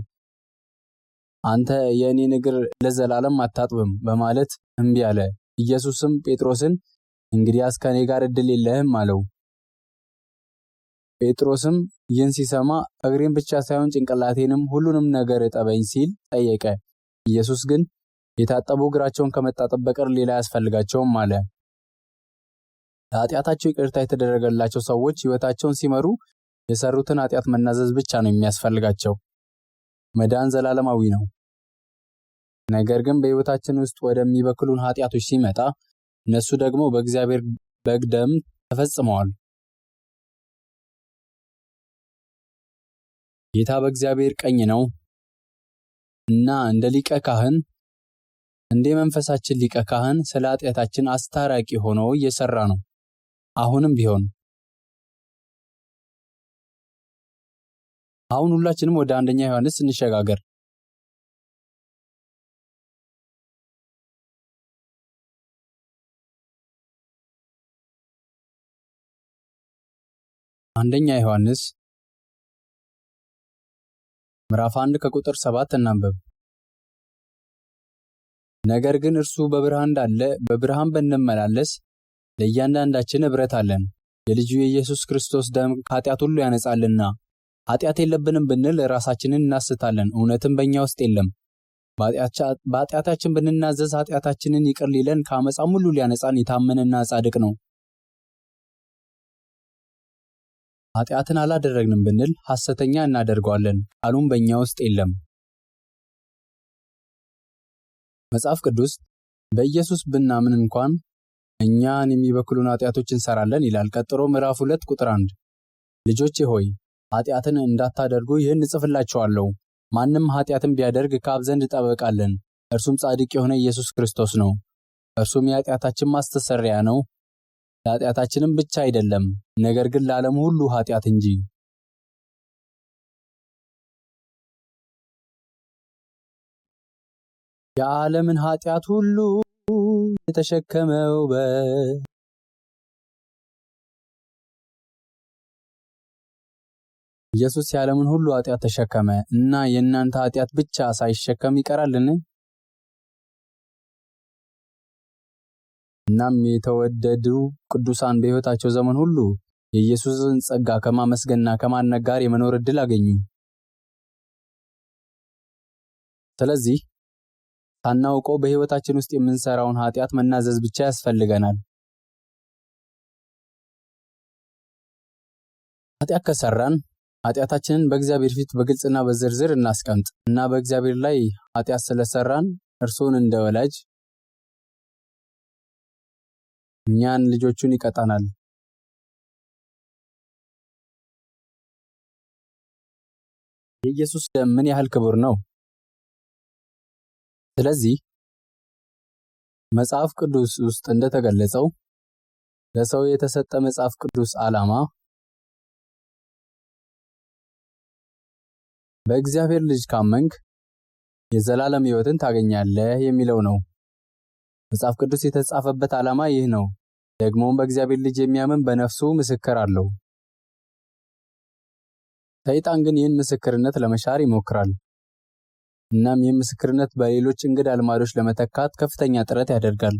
A: አንተ የእኔን እግር ለዘላለም አታጥብም በማለት እምቢ አለ። ኢየሱስም ጴጥሮስን እንግዲያስ ከኔ ጋር ዕድል የለህም አለው። ጴጥሮስም ይህን ሲሰማ እግሬን ብቻ ሳይሆን ጭንቅላቴንም ሁሉንም ነገር እጠበኝ ሲል ጠየቀ። ኢየሱስ ግን የታጠቡ እግራቸውን ከመታጠብ በቀር ሌላ አያስፈልጋቸውም አለ። ለኃጢአታቸው ይቅርታ የተደረገላቸው ሰዎች ሕይወታቸውን ሲመሩ የሰሩትን ኃጢአት መናዘዝ ብቻ ነው የሚያስፈልጋቸው። መዳን ዘላለማዊ ነው። ነገር ግን በሕይወታችን ውስጥ ወደሚበክሉን ኃጢአቶች ሲመጣ እነሱ ደግሞ በእግዚአብሔር በግ ደም ተፈጽመዋል። ጌታ በእግዚአብሔር ቀኝ ነው እና እንደ ሊቀ ካህን እንደ መንፈሳችን ሊቀ ካህን ስለ ኃጢአታችን አስታራቂ ሆኖ እየሰራ ነው። አሁንም ቢሆን አሁን ሁላችንም ወደ አንደኛ ዮሐንስ እንሸጋገር። አንደኛ ዮሐንስ ምዕራፍ 1 ከቁጥር 7 እናንብብ። ነገር ግን እርሱ በብርሃን እንዳለ በብርሃን ብንመላለስ ለእያንዳንዳችን ኅብረት አለን። የልጁ የኢየሱስ ክርስቶስ ደም ከኃጢአት ሁሉ ያነጻልና። ኃጢአት የለብንም ብንል ራሳችንን እናስታለን፣ እውነትም በእኛ ውስጥ የለም። በኃጢአታችን ብንናዘዝ ኃጢአታችንን ይቅር ሊለን ከዓመፃም ሁሉ ሊያነጻን የታመነና ጻድቅ ነው። ኃጢአትን አላደረግንም ብንል ሐሰተኛ እናደርገዋለን፣ ቃሉም በእኛ ውስጥ የለም። መጽሐፍ ቅዱስ በኢየሱስ ብናምን እንኳን እኛን የሚበክሉን ኃጢአቶች እንሰራለን ይላል። ቀጥሎ ምዕራፍ 2 ቁጥር 1 ልጆቼ ሆይ ኃጢአትን እንዳታደርጉ ይህን እጽፍላችኋለሁ። ማንም ኃጢአትን ቢያደርግ ከአብ ዘንድ ጠበቃ አለን፣ እርሱም ጻድቅ የሆነ ኢየሱስ ክርስቶስ ነው። እርሱም የኃጢአታችን ማስተሰሪያ ነው፣ ለኃጢአታችንም ብቻ አይደለም፣ ነገር ግን ለዓለም ሁሉ ኃጢአት እንጂ። የዓለምን ኃጢአት ሁሉ የተሸከመው ኢየሱስ የዓለምን ሁሉ ኃጢአት ተሸከመ እና የእናንተ ኃጢአት ብቻ ሳይሸከም ይቀራልን? እናም የተወደዱ ቅዱሳን በሕይወታቸው ዘመን ሁሉ የኢየሱስን ጸጋ ከማመስገንና ከማድነቅ ጋር የመኖር ዕድል አገኙ። ስለዚህ ሳናውቀው በሕይወታችን ውስጥ የምንሰራውን ኃጢአት መናዘዝ ብቻ ያስፈልገናል። ኃጢአት ከሰራን ኃጢአታችንን በእግዚአብሔር ፊት በግልጽና በዝርዝር እናስቀምጥ እና በእግዚአብሔር ላይ ኃጢአት ስለሰራን እርሱን እንደ ወላጅ እኛን ልጆቹን ይቀጣናል። የኢየሱስ ደም ምን ያህል ክቡር ነው! ስለዚህ መጽሐፍ ቅዱስ ውስጥ እንደተገለጸው ለሰው የተሰጠ መጽሐፍ ቅዱስ ዓላማ በእግዚአብሔር ልጅ ካመንክ የዘላለም ሕይወትን ታገኛለህ የሚለው ነው። መጽሐፍ ቅዱስ የተጻፈበት ዓላማ ይህ ነው። ደግሞም በእግዚአብሔር ልጅ የሚያምን በነፍሱ ምስክር አለው። ሰይጣን ግን ይህን ምስክርነት ለመሻር ይሞክራል። እናም ይህን ምስክርነት በሌሎች እንግዳ ልማዶች ለመተካት ከፍተኛ ጥረት ያደርጋል።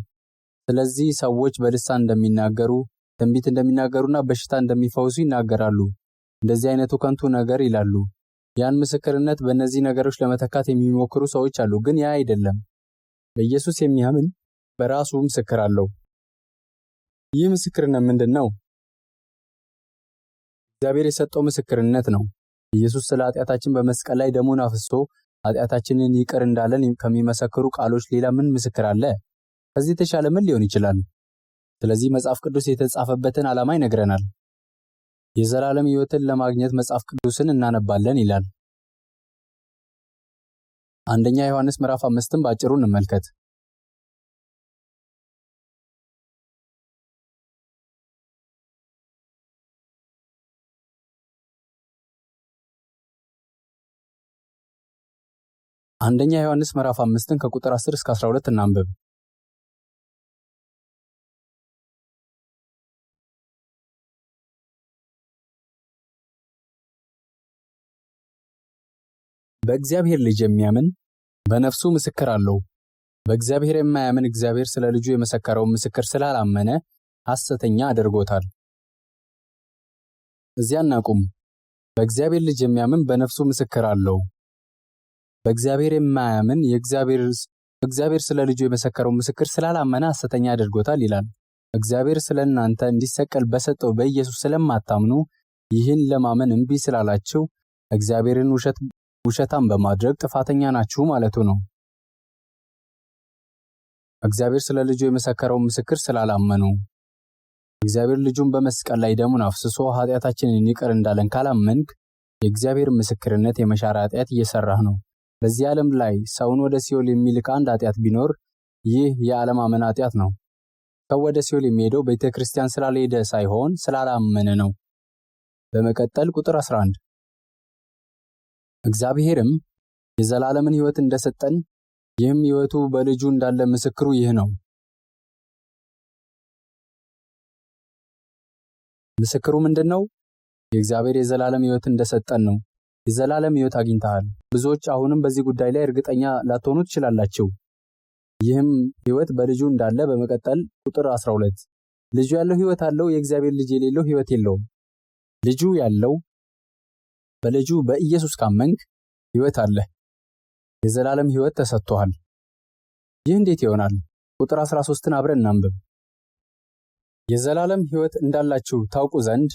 A: ስለዚህ ሰዎች በልሳን እንደሚናገሩ፣ ትንቢት እንደሚናገሩና በሽታ እንደሚፈውሱ ይናገራሉ። እንደዚህ አይነቱ ከንቱ ነገር ይላሉ። ያን ምስክርነት በእነዚህ ነገሮች ለመተካት የሚሞክሩ ሰዎች አሉ፣ ግን ያ አይደለም። በኢየሱስ የሚያምን በራሱ ምስክር አለው። ይህ ምስክርነት ምንድን ነው? እግዚአብሔር የሰጠው ምስክርነት ነው። ኢየሱስ ስለ ኃጢአታችን በመስቀል ላይ ደሙን አፍስሶ ኃጢአታችንን ይቅር እንዳለን ከሚመሰክሩ ቃሎች ሌላ ምን ምስክር አለ? ከዚህ የተሻለ ምን ሊሆን ይችላል? ስለዚህ መጽሐፍ ቅዱስ የተጻፈበትን ዓላማ ይነግረናል። የዘላለም ሕይወትን ለማግኘት መጽሐፍ ቅዱስን እናነባለን ይላል። አንደኛ ዮሐንስ ምዕራፍ 5ን ባጭሩ እንመልከት። አንደኛ ዮሐንስ ምዕራፍ 5 ከቁጥር 10 እስከ 12 እናንብብ። በእግዚአብሔር ልጅ የሚያምን በነፍሱ ምስክር አለው። በእግዚአብሔር የማያምን እግዚአብሔር ስለ ልጁ የመሰከረውን ምስክር ስላላመነ ሐሰተኛ አድርጎታል። እዚያ እናቁም። በእግዚአብሔር ልጅ የሚያምን በነፍሱ ምስክር አለው። በእግዚአብሔር የማያምን እግዚአብሔር ስለ ልጁ የመሰከረውን ምስክር ስላላመነ ሐሰተኛ አድርጎታል ይላል። እግዚአብሔር ስለ እናንተ እንዲሰቀል በሰጠው በኢየሱስ ስለማታምኑ ይህን ለማመን እምቢ ስላላችሁ እግዚአብሔርን ውሸታም በማድረግ ጥፋተኛ ናችሁ ማለቱ ነው። እግዚአብሔር ስለ ልጁ የመሰከረውን ምስክር ስላላመኑ እግዚአብሔር ልጁን በመስቀል ላይ ደሙን አፍስሶ ኃጢአታችንን ይቅር እንዳለን ካላመንክ የእግዚአብሔር ምስክርነት የመሻር ኃጢአት እየሰራህ ነው። በዚህ ዓለም ላይ ሰውን ወደ ሲኦል የሚልክ አንድ ኃጢአት ቢኖር ይህ የአለማመን ኃጢአት ነው። ሰው ወደ ሲኦል የሚሄደው ቤተክርስቲያን ስላልሄደ ሳይሆን ስላላመነ ነው። በመቀጠል ቁጥር 11 እግዚአብሔርም የዘላለምን ሕይወት እንደሰጠን ይህም ሕይወቱ በልጁ እንዳለ ምስክሩ ይህ ነው። ምስክሩ ምንድነው? የእግዚአብሔር የዘላለም ሕይወት እንደሰጠን ነው። የዘላለም ሕይወት አግኝተሃል። ብዙዎች አሁንም በዚህ ጉዳይ ላይ እርግጠኛ ላትሆኑ ትችላላችሁ። ይህም ሕይወት በልጁ እንዳለ። በመቀጠል ቁጥር 12 ልጁ ያለው ሕይወት አለው፣ የእግዚአብሔር ልጅ የሌለው ሕይወት የለውም። ልጁ ያለው በልጁ በኢየሱስ ካመንክ ሕይወት አለ። የዘላለም ሕይወት ተሰጥቷል። ይህ እንዴት ይሆናል? ቁጥር 13ን አብረን እናንብብ። የዘላለም ሕይወት እንዳላችሁ ታውቁ ዘንድ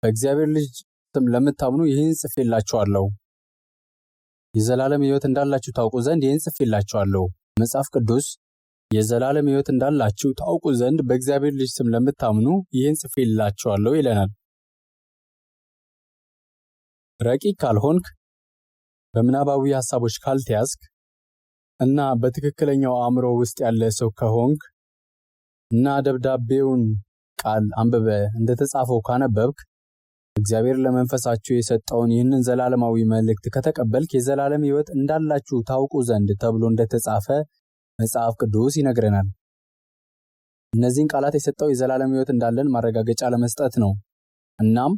A: በእግዚአብሔር ልጅ ስም ለምታምኑ ይህን ጽፌላችኋለሁ። የዘላለም ሕይወት እንዳላችሁ ታውቁ ዘንድ ይህን ጽፌላችኋለሁ። መጽሐፍ ቅዱስ የዘላለም ሕይወት እንዳላችሁ ታውቁ ዘንድ በእግዚአብሔር ልጅ ስም ለምታምኑ ይህን ጽፌላችኋለሁ ይለናል። ረቂቅ ካልሆንክ፣ በምናባዊ ሐሳቦች ካልተያዝክ እና በትክክለኛው አእምሮ ውስጥ ያለ ሰው ከሆንክ እና ደብዳቤውን ቃል አንብበ እንደተጻፈው ካነበብክ እግዚአብሔር ለመንፈሳችሁ የሰጠውን ይህንን ዘላለማዊ መልእክት ከተቀበልክ የዘላለም ሕይወት እንዳላችሁ ታውቁ ዘንድ ተብሎ እንደተጻፈ መጽሐፍ ቅዱስ ይነግረናል። እነዚህን ቃላት የሰጠው የዘላለም ሕይወት እንዳለን ማረጋገጫ ለመስጠት ነው። እናም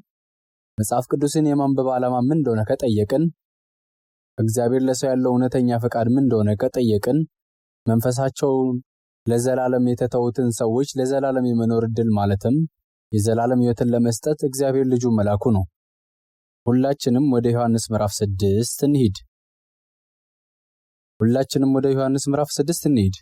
A: መጽሐፍ ቅዱስን የማንበብ ዓላማ ምን እንደሆነ ከጠየቅን፣ እግዚአብሔር ለሰው ያለው እውነተኛ ፈቃድ ምን እንደሆነ ከጠየቅን፣ መንፈሳቸው ለዘላለም የተተዉትን ሰዎች ለዘላለም የመኖር ዕድል ማለትም የዘላለም ሕይወትን ለመስጠት እግዚአብሔር ልጁ መላኩ ነው። ሁላችንም ወደ ዮሐንስ ምዕራፍ 6 እንሂድ።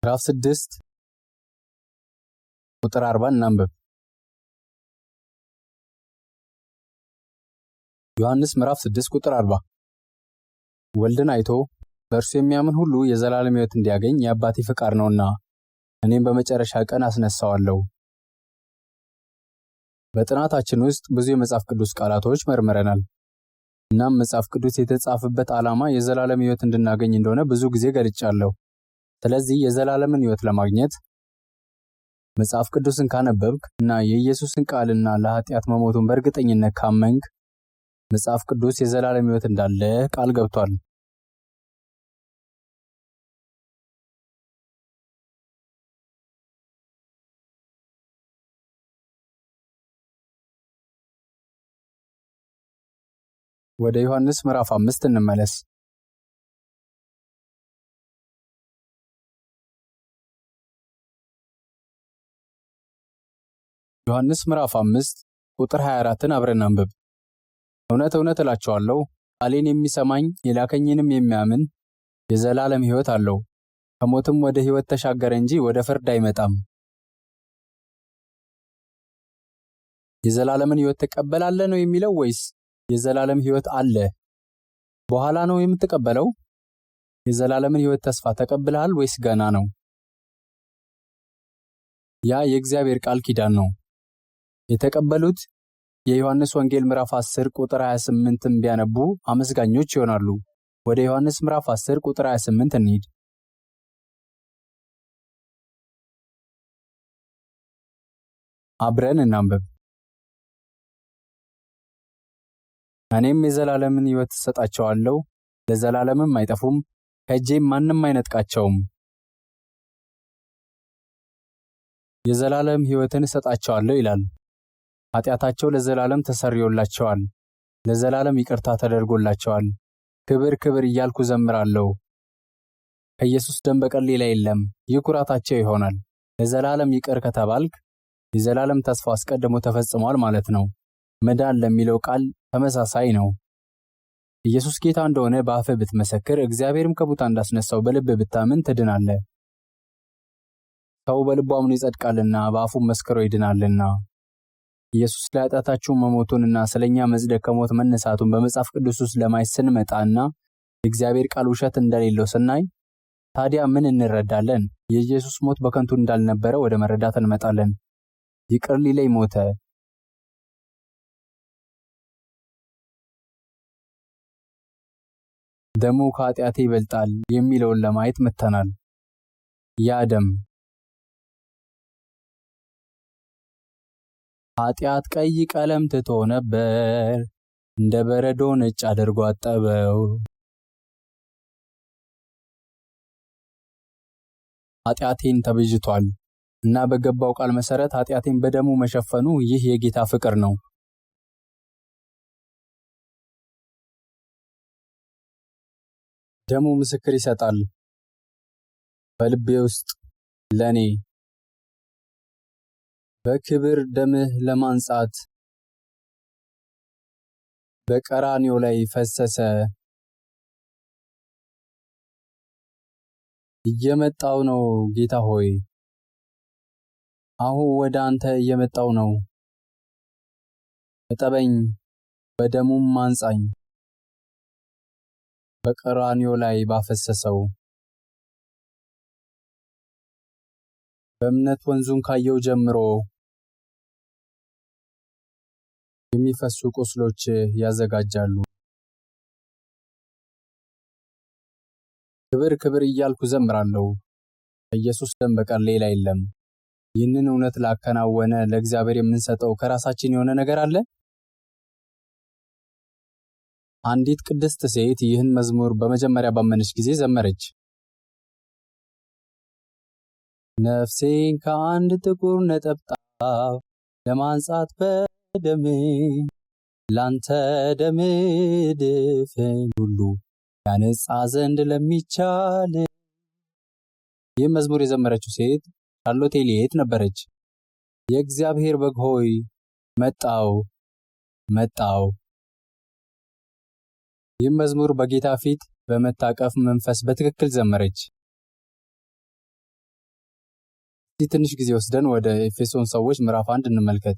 A: ምዕራፍ 6 ቁጥር 40 እናንብብ። ዮሐንስ ምዕራፍ 6 ቁጥር 40 ወልድን አይቶ በእርሱ የሚያምን ሁሉ የዘላለም ሕይወት እንዲያገኝ የአባቴ ፈቃድ ነውና እኔም በመጨረሻ ቀን አስነሳዋለሁ። በጥናታችን ውስጥ ብዙ የመጽሐፍ ቅዱስ ቃላቶች መርምረናል። እናም መጽሐፍ ቅዱስ የተጻፈበት ዓላማ የዘላለም ሕይወት እንድናገኝ እንደሆነ ብዙ ጊዜ ገልጫለሁ። ስለዚህ የዘላለምን ሕይወት ለማግኘት መጽሐፍ ቅዱስን ካነበብክ እና የኢየሱስን ቃልና ለኃጢአት መሞቱን በእርግጠኝነት ካመንክ መጽሐፍ ቅዱስ የዘላለም ሕይወት እንዳለ ቃል ገብቷል። ወደ ዮሐንስ ምዕራፍ 5 እንመለስ። ዮሐንስ ምዕራፍ 5 ቁጥር 24ን አብረን አንብብ። እውነት እውነት እላችኋለሁ ቃሌን የሚሰማኝ የላከኝንም የሚያምን የዘላለም ሕይወት አለው፣ ከሞትም ወደ ሕይወት ተሻገረ እንጂ ወደ ፍርድ አይመጣም። የዘላለምን ሕይወት ተቀበላለህ ነው የሚለው ወይስ የዘላለም ሕይወት አለ በኋላ ነው የምትቀበለው? የዘላለምን ሕይወት ተስፋ ተቀብለሃል ወይስ ገና ነው? ያ የእግዚአብሔር ቃል ኪዳን ነው። የተቀበሉት የዮሐንስ ወንጌል ምዕራፍ 10 ቁጥር 28ን ቢያነቡ አመስጋኞች ይሆናሉ። ወደ ዮሐንስ ምዕራፍ 10 ቁጥር 28 እንሂድ። አብረን እናንብብ። እኔም የዘላለምን ሕይወት እሰጣቸዋለሁ፣ ለዘላለምም አይጠፉም፣ ከእጄም ማንም አይነጥቃቸውም። የዘላለም ሕይወትን እሰጣቸዋለሁ ይላል። ኃጢአታቸው ለዘላለም ተሰርዮላቸዋል፣ ለዘላለም ይቅርታ ተደርጎላቸዋል። ክብር ክብር እያልኩ ዘምራለሁ። ከኢየሱስ ደም በቀር ሌላ የለም። ይህ ኩራታቸው ይሆናል። ለዘላለም ይቅር ከተባልክ የዘላለም ተስፋ አስቀድሞ ተፈጽሟል ማለት ነው። መዳን ለሚለው ቃል ተመሳሳይ ነው። ኢየሱስ ጌታ እንደሆነ በአፍህ ብትመሰክር፣ እግዚአብሔርም ከሙታን እንዳስነሳው በልብህ ብታምን ትድናለህ። ሰው በልቡ አምኖ ይጸድቃልና በአፉም መስክሮ ይድናልና። ኢየሱስ ለኃጢአታችሁ መሞቱንና ስለኛ መጽደቅ ከሞት መነሳቱን በመጽሐፍ ቅዱስ ውስጥ ለማየት ስንመጣና የእግዚአብሔር ቃል ውሸት እንደሌለው ስናይ ታዲያ ምን እንረዳለን? የኢየሱስ ሞት በከንቱ እንዳልነበረ ወደ መረዳት እንመጣለን። ይቅር ሊለኝ ሞተ፣ ደሙ ከኃጢአቴ ይበልጣል የሚለውን ለማየት መጥተናል። ያ ደም ኃጢአት ቀይ ቀለም ትቶ ነበር፣ እንደ በረዶ ነጭ አድርጎ አጠበው። ኃጢአቴን ተቤዥቷል እና በገባው ቃል መሰረት ኃጢአቴን በደሙ መሸፈኑ ይህ የጌታ ፍቅር ነው። ደሙ ምስክር ይሰጣል በልቤ ውስጥ ለኔ በክብር ደምህ ለማንጻት በቀራንዮ ላይ ፈሰሰ። እየመጣው ነው ጌታ ሆይ፣ አሁን ወደ አንተ እየመጣው ነው። እጠበኝ፣ በደሙም አንጻኝ። በቀራንዮ ላይ ባፈሰሰው በእምነት ወንዙን ካየው ጀምሮ የሚፈሱ ቁስሎች ያዘጋጃሉ። ክብር ክብር እያልኩ ዘምራለሁ። ከኢየሱስ ደም በቀር ሌላ የለም። ይህንን እውነት ላከናወነ ለእግዚአብሔር የምንሰጠው ከራሳችን የሆነ ነገር አለ? አንዲት ቅድስት ሴት ይህን መዝሙር በመጀመሪያ ባመነች ጊዜ ዘመረች። ነፍሴን ከአንድ ጥቁር ነጠብጣብ ለማንጻት በደም ላንተ ደም ድፍን ሁሉ ያነጻ ዘንድ ለሚቻል። ይህ መዝሙር የዘመረችው ሴት ሻርሎት ኤሊየት ነበረች። የእግዚአብሔር በግ ሆይ መጣው መጣው። ይህ መዝሙር በጌታ ፊት በመታቀፍ መንፈስ በትክክል ዘመረች። እስቲ ትንሽ ጊዜ ወስደን ወደ ኤፌሶን ሰዎች ምዕራፍ 1 እንመልከት።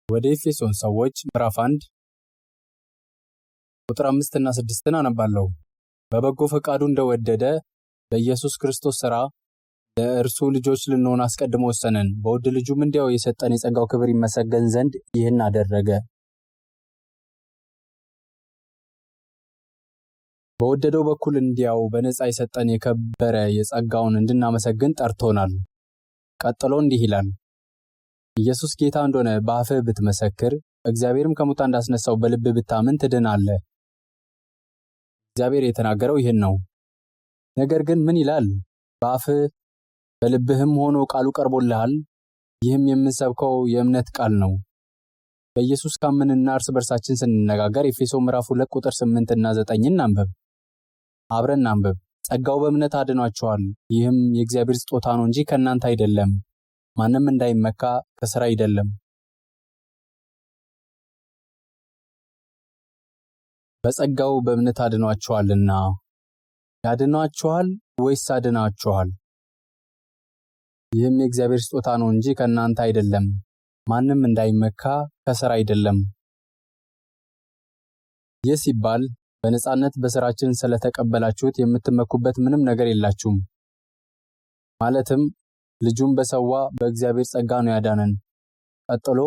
A: ወደ ኤፌሶን ሰዎች ምዕራፍ 1 ቁጥር 5 እና 6 አነባለሁ። በበጎ ፈቃዱ እንደወደደ በኢየሱስ ክርስቶስ ሥራ ለእርሱ ልጆች ልንሆን አስቀድሞ ወሰነን፣ በውድ ልጁም እንዲያው የሰጠን የጸጋው ክብር ይመሰገን ዘንድ ይህን አደረገ። በወደደው በኩል እንዲያው በነፃ የሰጠን የከበረ የጸጋውን እንድናመሰግን ጠርቶናል። ቀጥሎ እንዲህ ይላል፣ ኢየሱስ ጌታ እንደሆነ በአፍህ ብትመሰክር፣ እግዚአብሔርም ከሙታን እንዳስነሳው በልብህ ብታምን ትድናለህ። እግዚአብሔር የተናገረው ይህን ነው። ነገር ግን ምን ይላል? በአፍህ በልብህም ሆኖ ቃሉ ቀርቦልሃል። ይህም የምንሰብከው የእምነት ቃል ነው። በኢየሱስ ካመንና እርስ በርሳችን ስንነጋገር ኤፌሶን ምዕራፍ 2 ቁጥር 8 እና 9 እናንብብ። አብረን እናንብብ። ጸጋው በእምነት አድኗችኋል፣ ይህም የእግዚአብሔር ስጦታ ነው እንጂ ከእናንተ አይደለም፣ ማንም እንዳይመካ ከሥራ አይደለም። በጸጋው በእምነት አድኗችኋልና። ያድኗችኋል ወይስ አድናችኋል? ይህም የእግዚአብሔር ስጦታ ነው እንጂ ከእናንተ አይደለም፣ ማንም እንዳይመካ ከሥራ አይደለም። ይህ ሲባል በነጻነት በሥራችን ስለተቀበላችሁት የምትመኩበት ምንም ነገር የላችሁም። ማለትም ልጁን በሰዋ በእግዚአብሔር ጸጋ ነው ያዳነን። ቀጥሎ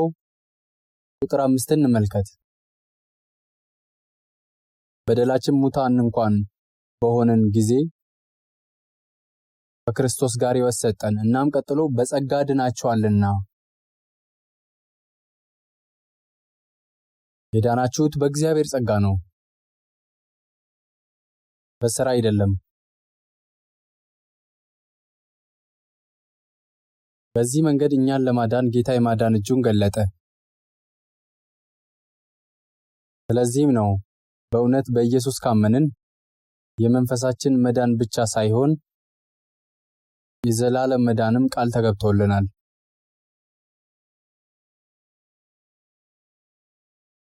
A: ቁጥር 5 እንመልከት። በደላችን ሙታን እንኳን በሆነን ጊዜ ከክርስቶስ ጋር ይወሰጠን። እናም ቀጥሎ በጸጋ ድናችኋልና። የዳናችሁት በእግዚአብሔር ጸጋ ነው፣ በሥራ አይደለም። በዚህ መንገድ እኛን ለማዳን ጌታ የማዳን እጁን ገለጠ። ስለዚህም ነው በእውነት በኢየሱስ ካመንን የመንፈሳችን መዳን ብቻ ሳይሆን የዘላለም መዳንም ቃል ተገብቶልናል።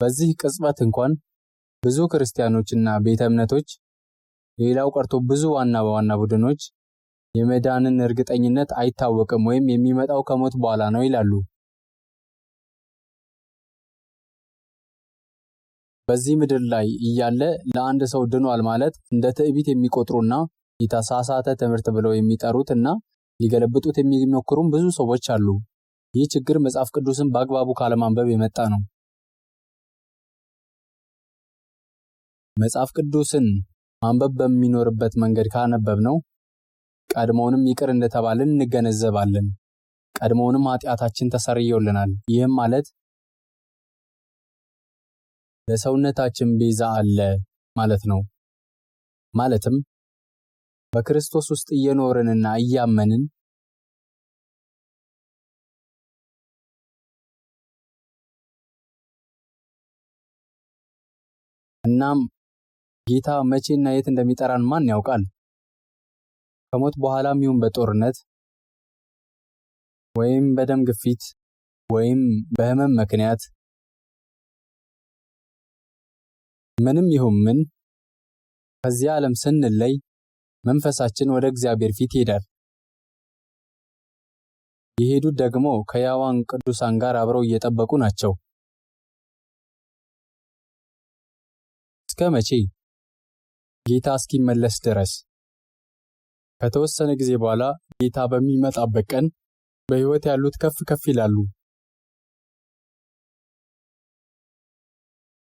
A: በዚህ ቅጽበት እንኳን ብዙ ክርስቲያኖችና ቤተ እምነቶች፣ ሌላው ቀርቶ ብዙ ዋና ቡድኖች የመዳንን እርግጠኝነት አይታወቅም ወይም የሚመጣው ከሞት በኋላ ነው ይላሉ። በዚህ ምድር ላይ እያለ ለአንድ ሰው ድኗል ማለት እንደ ትዕቢት የሚቆጥሩና የተሳሳተ ትምህርት ብለው የሚጠሩትና ሊገለብጡት የሚሞክሩም ብዙ ሰዎች አሉ። ይህ ችግር መጽሐፍ ቅዱስን በአግባቡ ካለማንበብ የመጣ ነው። መጽሐፍ ቅዱስን ማንበብ በሚኖርበት መንገድ ካነበብነው ቀድሞውንም ይቅር እንደተባልን እንገነዘባለን። ቀድሞውንም ኃጢአታችን ተሰርዮልናል። ይህም ማለት ለሰውነታችን ቤዛ አለ ማለት ነው። ማለትም በክርስቶስ ውስጥ እየኖርንና እያመንን እናም ጌታ መቼና የት እንደሚጠራን ማን ያውቃል? ከሞት በኋላም ይሁን በጦርነት ወይም በደም ግፊት ወይም በህመም ምክንያት ምንም ይሁን ምን ከዚህ ዓለም ስንለይ መንፈሳችን ወደ እግዚአብሔር ፊት ይሄዳል። የሄዱት ደግሞ ከሕያዋን ቅዱሳን ጋር አብረው እየጠበቁ ናቸው። እስከ መቼ? ጌታ እስኪመለስ ድረስ። ከተወሰነ ጊዜ በኋላ ጌታ በሚመጣበት ቀን በሕይወት ያሉት ከፍ ከፍ ይላሉ።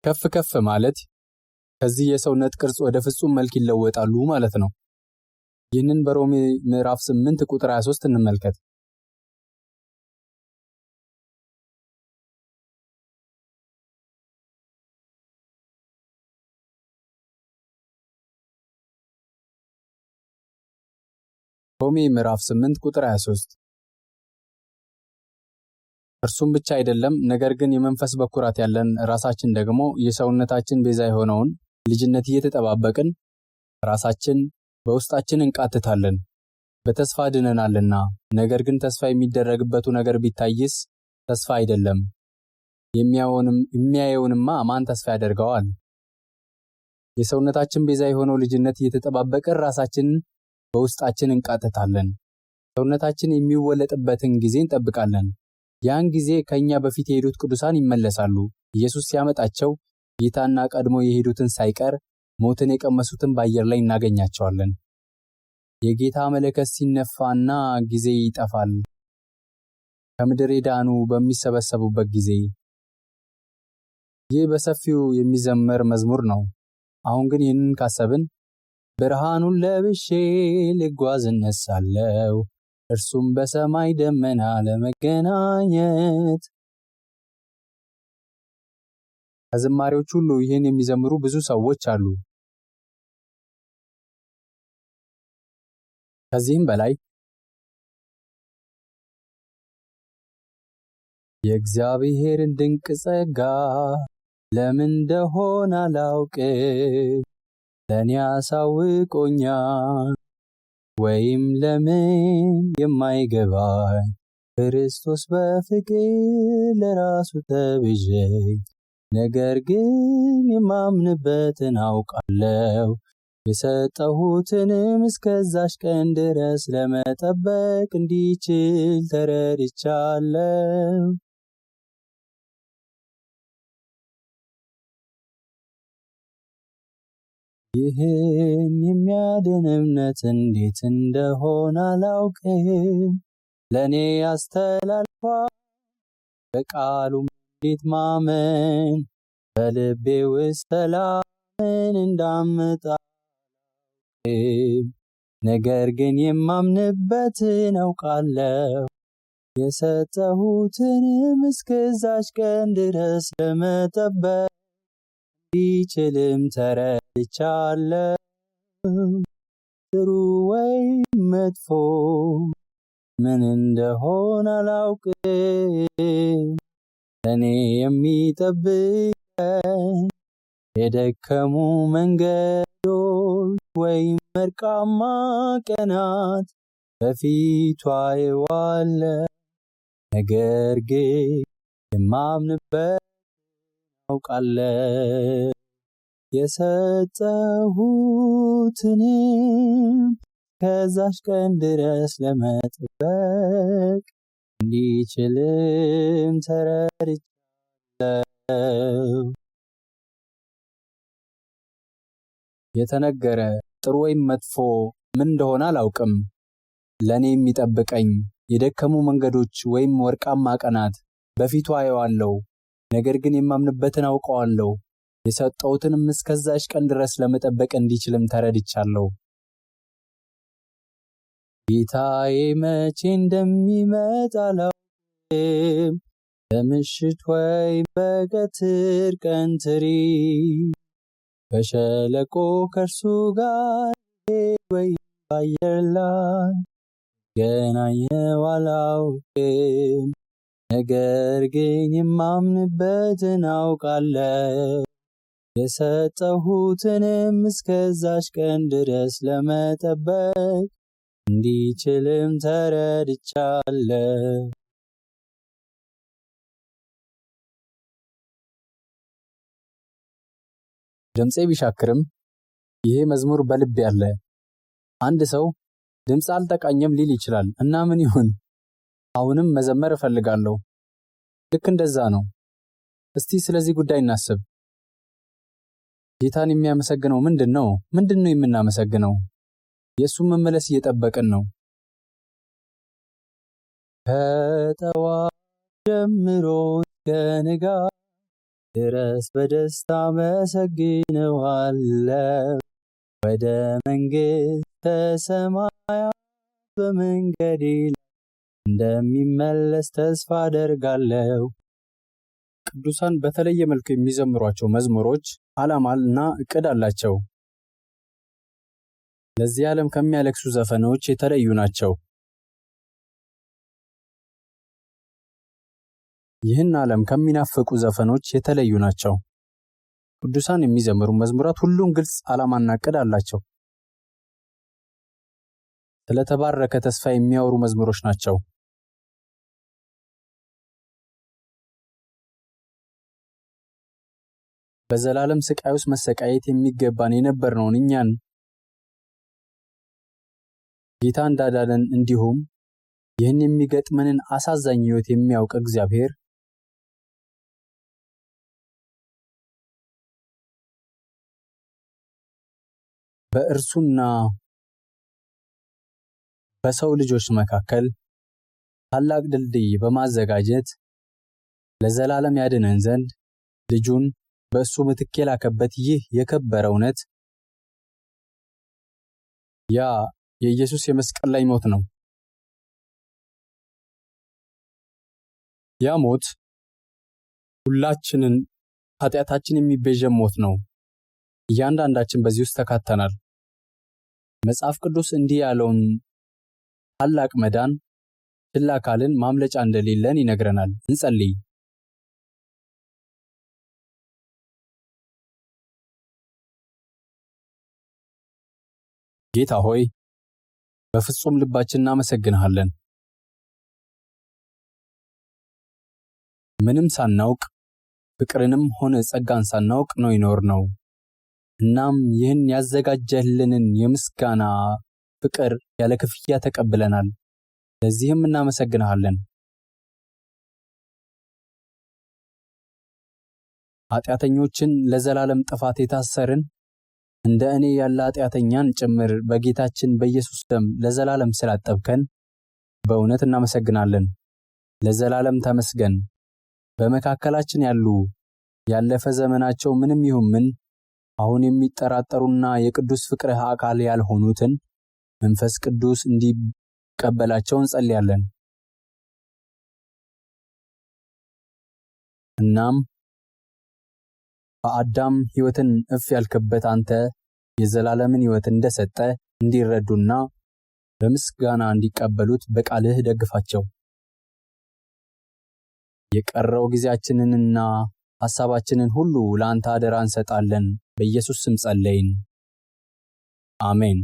A: ከፍ ማለት ከዚህ የሰውነት ቅርጽ ወደ ፍጹም መልክ ይለወጣሉ ማለት ነው። ይህንን በሮሜ ምዕራፍ 8 ቁጥር 23 እንመልከት። ሮሜ ምዕራፍ 8 ቁጥር 23። እርሱም ብቻ አይደለም፣ ነገር ግን የመንፈስ በኩራት ያለን ራሳችን ደግሞ የሰውነታችን ቤዛ የሆነውን ልጅነት እየተጠባበቅን ራሳችን በውስጣችን እንቃትታለን። በተስፋ ድነናልና። ነገር ግን ተስፋ የሚደረግበቱ ነገር ቢታይስ ተስፋ አይደለም። የሚያየውንማ ማን ተስፋ ያደርገዋል? የሰውነታችን ቤዛ የሆነው ልጅነት እየተጠባበቅን ራሳችንን በውስጣችን እንቃትታለን። ሰውነታችን የሚወለጥበትን ጊዜ እንጠብቃለን። ያን ጊዜ ከኛ በፊት የሄዱት ቅዱሳን ይመለሳሉ። ኢየሱስ ሲያመጣቸው ጌታና ቀድሞ የሄዱትን ሳይቀር ሞትን የቀመሱትን በአየር ላይ እናገኛቸዋለን። የጌታ መለከት ሲነፋና ጊዜ ይጠፋል። ከምድር የዳኑ በሚሰበሰቡበት ጊዜ። ይህ በሰፊው የሚዘመር መዝሙር ነው። አሁን ግን ይህንን ካሰብን ብርሃኑን ለብሼ ልጓዝ እነሳለሁ፣ እርሱም በሰማይ ደመና ለመገናኘት። ከዝማሬዎች ሁሉ ይህን የሚዘምሩ ብዙ ሰዎች አሉ። ከዚህም በላይ የእግዚአብሔርን ድንቅ ጸጋ ለምን እንደሆነ አላውቅም፣ ለእኔ አሳውቆኛል፣ ወይም ለምን የማይገባኝ ክርስቶስ በፍቅር ለራሱ ተቤዠኝ። ነገር ግን የማምንበትን አውቃለሁ፣ የሰጠሁትንም እስከዛች ቀን ድረስ ለመጠበቅ እንዲችል ተረድቻለሁ። ይህን የሚያድን እምነት እንዴት እንደሆነ አላውቅም። ለእኔ ያስተላልፏል በቃሉም እንዴት ማመን በልቤ ውስጥ ሰላምን እንዳመጣ ነገር ግን የማምንበትን አውቃለሁ የሰጠሁትንም እስከዛች ቀን ድረስ ለመጠበቅ እንዲችልም ተረድቻለሁ። ጥሩ ወይም መጥፎ ምን እንደሆነ አላውቅም። ለእኔ የሚጠብቀኝ የደከሙ መንገዶች ወይም ወርቃማ ቀናት በፊቱ አየዋለሁ። ነገር ግን የማምንበት አውቃለሁ የሰጠሁትንም ከዛች ቀን ድረስ ለመጠበቅ እንዲችልም ተረድቻለሁ። የተነገረ ጥሩ ወይም መጥፎ ምን እንደሆነ አላውቅም። ለእኔ የሚጠብቀኝ የደከሙ መንገዶች ወይም ወርቃማ ቀናት በፊቱ አየዋለሁ። ነገር ግን የማምንበትን አውቀዋለሁ። የሰጠሁትንም እስከዛች ቀን ድረስ ለመጠበቅ እንዲችልም ተረድቻለሁ። ጌታዬ መቼ እንደሚመጣ አላውቅም። በምሽት ወይም በቀትር ቀንትሪ በሸለቆ ከእርሱ ጋር ወይም በአየር ላይ ገናኘው አላውቅም። ነገር ግን የማምንበትን አውቃለሁ የሰጠሁትንም እስከዛች ቀን ድረስ ለመጠበቅ እንዲችልም ተረድቻለሁ። ድምፄ ቢሻክርም ይሄ መዝሙር በልቤ ያለ። አንድ ሰው ድምፅ አልጠቃኘም ሊል ይችላል እና ምን ይሁን? አሁንም መዘመር እፈልጋለሁ። ልክ እንደዛ ነው። እስቲ ስለዚህ ጉዳይ እናስብ። ጌታን የሚያመሰግነው ምንድነው? ምንድነው የምናመሰግነው? የእሱን መመለስ እየጠበቅን ነው። ከጠዋት ጀምሮ እስከ ንጋት ድረስ በደስታ አመሰግነዋለሁ። ወደ መንግሥተ ሰማያት በመንገዴ ላይ እንደሚመለስ ተስፋ አደርጋለሁ። ቅዱሳን በተለየ መልኩ የሚዘምሯቸው መዝሙሮች ዓላማና ዕቅድ አላቸው። ለዚህ ዓለም ከሚያለቅሱ ዘፈኖች የተለዩ ናቸው። ይህን ዓለም ከሚናፍቁ ዘፈኖች የተለዩ ናቸው። ቅዱሳን የሚዘምሩ መዝሙራት ሁሉም ግልጽ ዓላማና ዕቅድ አላቸው። ስለተባረከ ተስፋ የሚያወሩ መዝሙሮች ናቸው። በዘላለም ስቃይ ውስጥ መሰቃየት የሚገባን የነበርነውን እኛን ጌታ እንዳዳነን እንዲሁም ይህን የሚገጥመንን አሳዛኝ ሕይወት የሚያውቅ እግዚአብሔር በእርሱና በሰው ልጆች መካከል ታላቅ ድልድይ በማዘጋጀት ለዘላለም ያድነን ዘንድ ልጁን በእሱ ምትክ የላከበት ይህ የከበረ እውነት ያ የኢየሱስ የመስቀል ላይ ሞት ነው። ያ ሞት ሁላችንን ኃጢአታችን የሚቤዠን ሞት ነው። እያንዳንዳችን በዚህ ውስጥ ተካተናል። መጽሐፍ ቅዱስ እንዲህ ያለውን ታላቅ መዳን ችላ ካልን ማምለጫ እንደሌለን ይነግረናል። እንጸልይ። ጌታ ሆይ በፍጹም ልባችን እናመሰግንሃለን። ምንም ሳናውቅ ፍቅርንም ሆነ ጸጋን ሳናውቅ ነው የኖርነው። እናም ይህን ያዘጋጀህልንን የምስጋና ፍቅር ያለ ክፍያ ተቀብለናል። ለዚህም እናመሰግንሃለን። ኃጢአተኞችን ለዘላለም ጥፋት የታሰርን እንደ እኔ ያለ ኃጢአተኛን ጭምር በጌታችን በኢየሱስ ደም ለዘላለም ስላጠብከን በእውነት እናመሰግናለን። ለዘላለም ተመስገን። በመካከላችን ያለፈ ዘመናቸው ምንም ይሁን ምን አሁን የሚጠራጠሩና የቅዱስ ፍቅርህ አካል ያልሆኑትን መንፈስ ቅዱስ እንዲቀበላቸው እንጸልያለን። እናም በአዳም ሕይወትን እፍ ያልክበት አንተ የዘላለምን ሕይወት እንደሰጠ እንዲረዱና በምስጋና እንዲቀበሉት በቃልህ ደግፋቸው። የቀረው ጊዜያችንንና ሐሳባችንን ሁሉ ለአንተ አደራ እንሰጣለን። በኢየሱስ ስም ጸለይን። አሜን።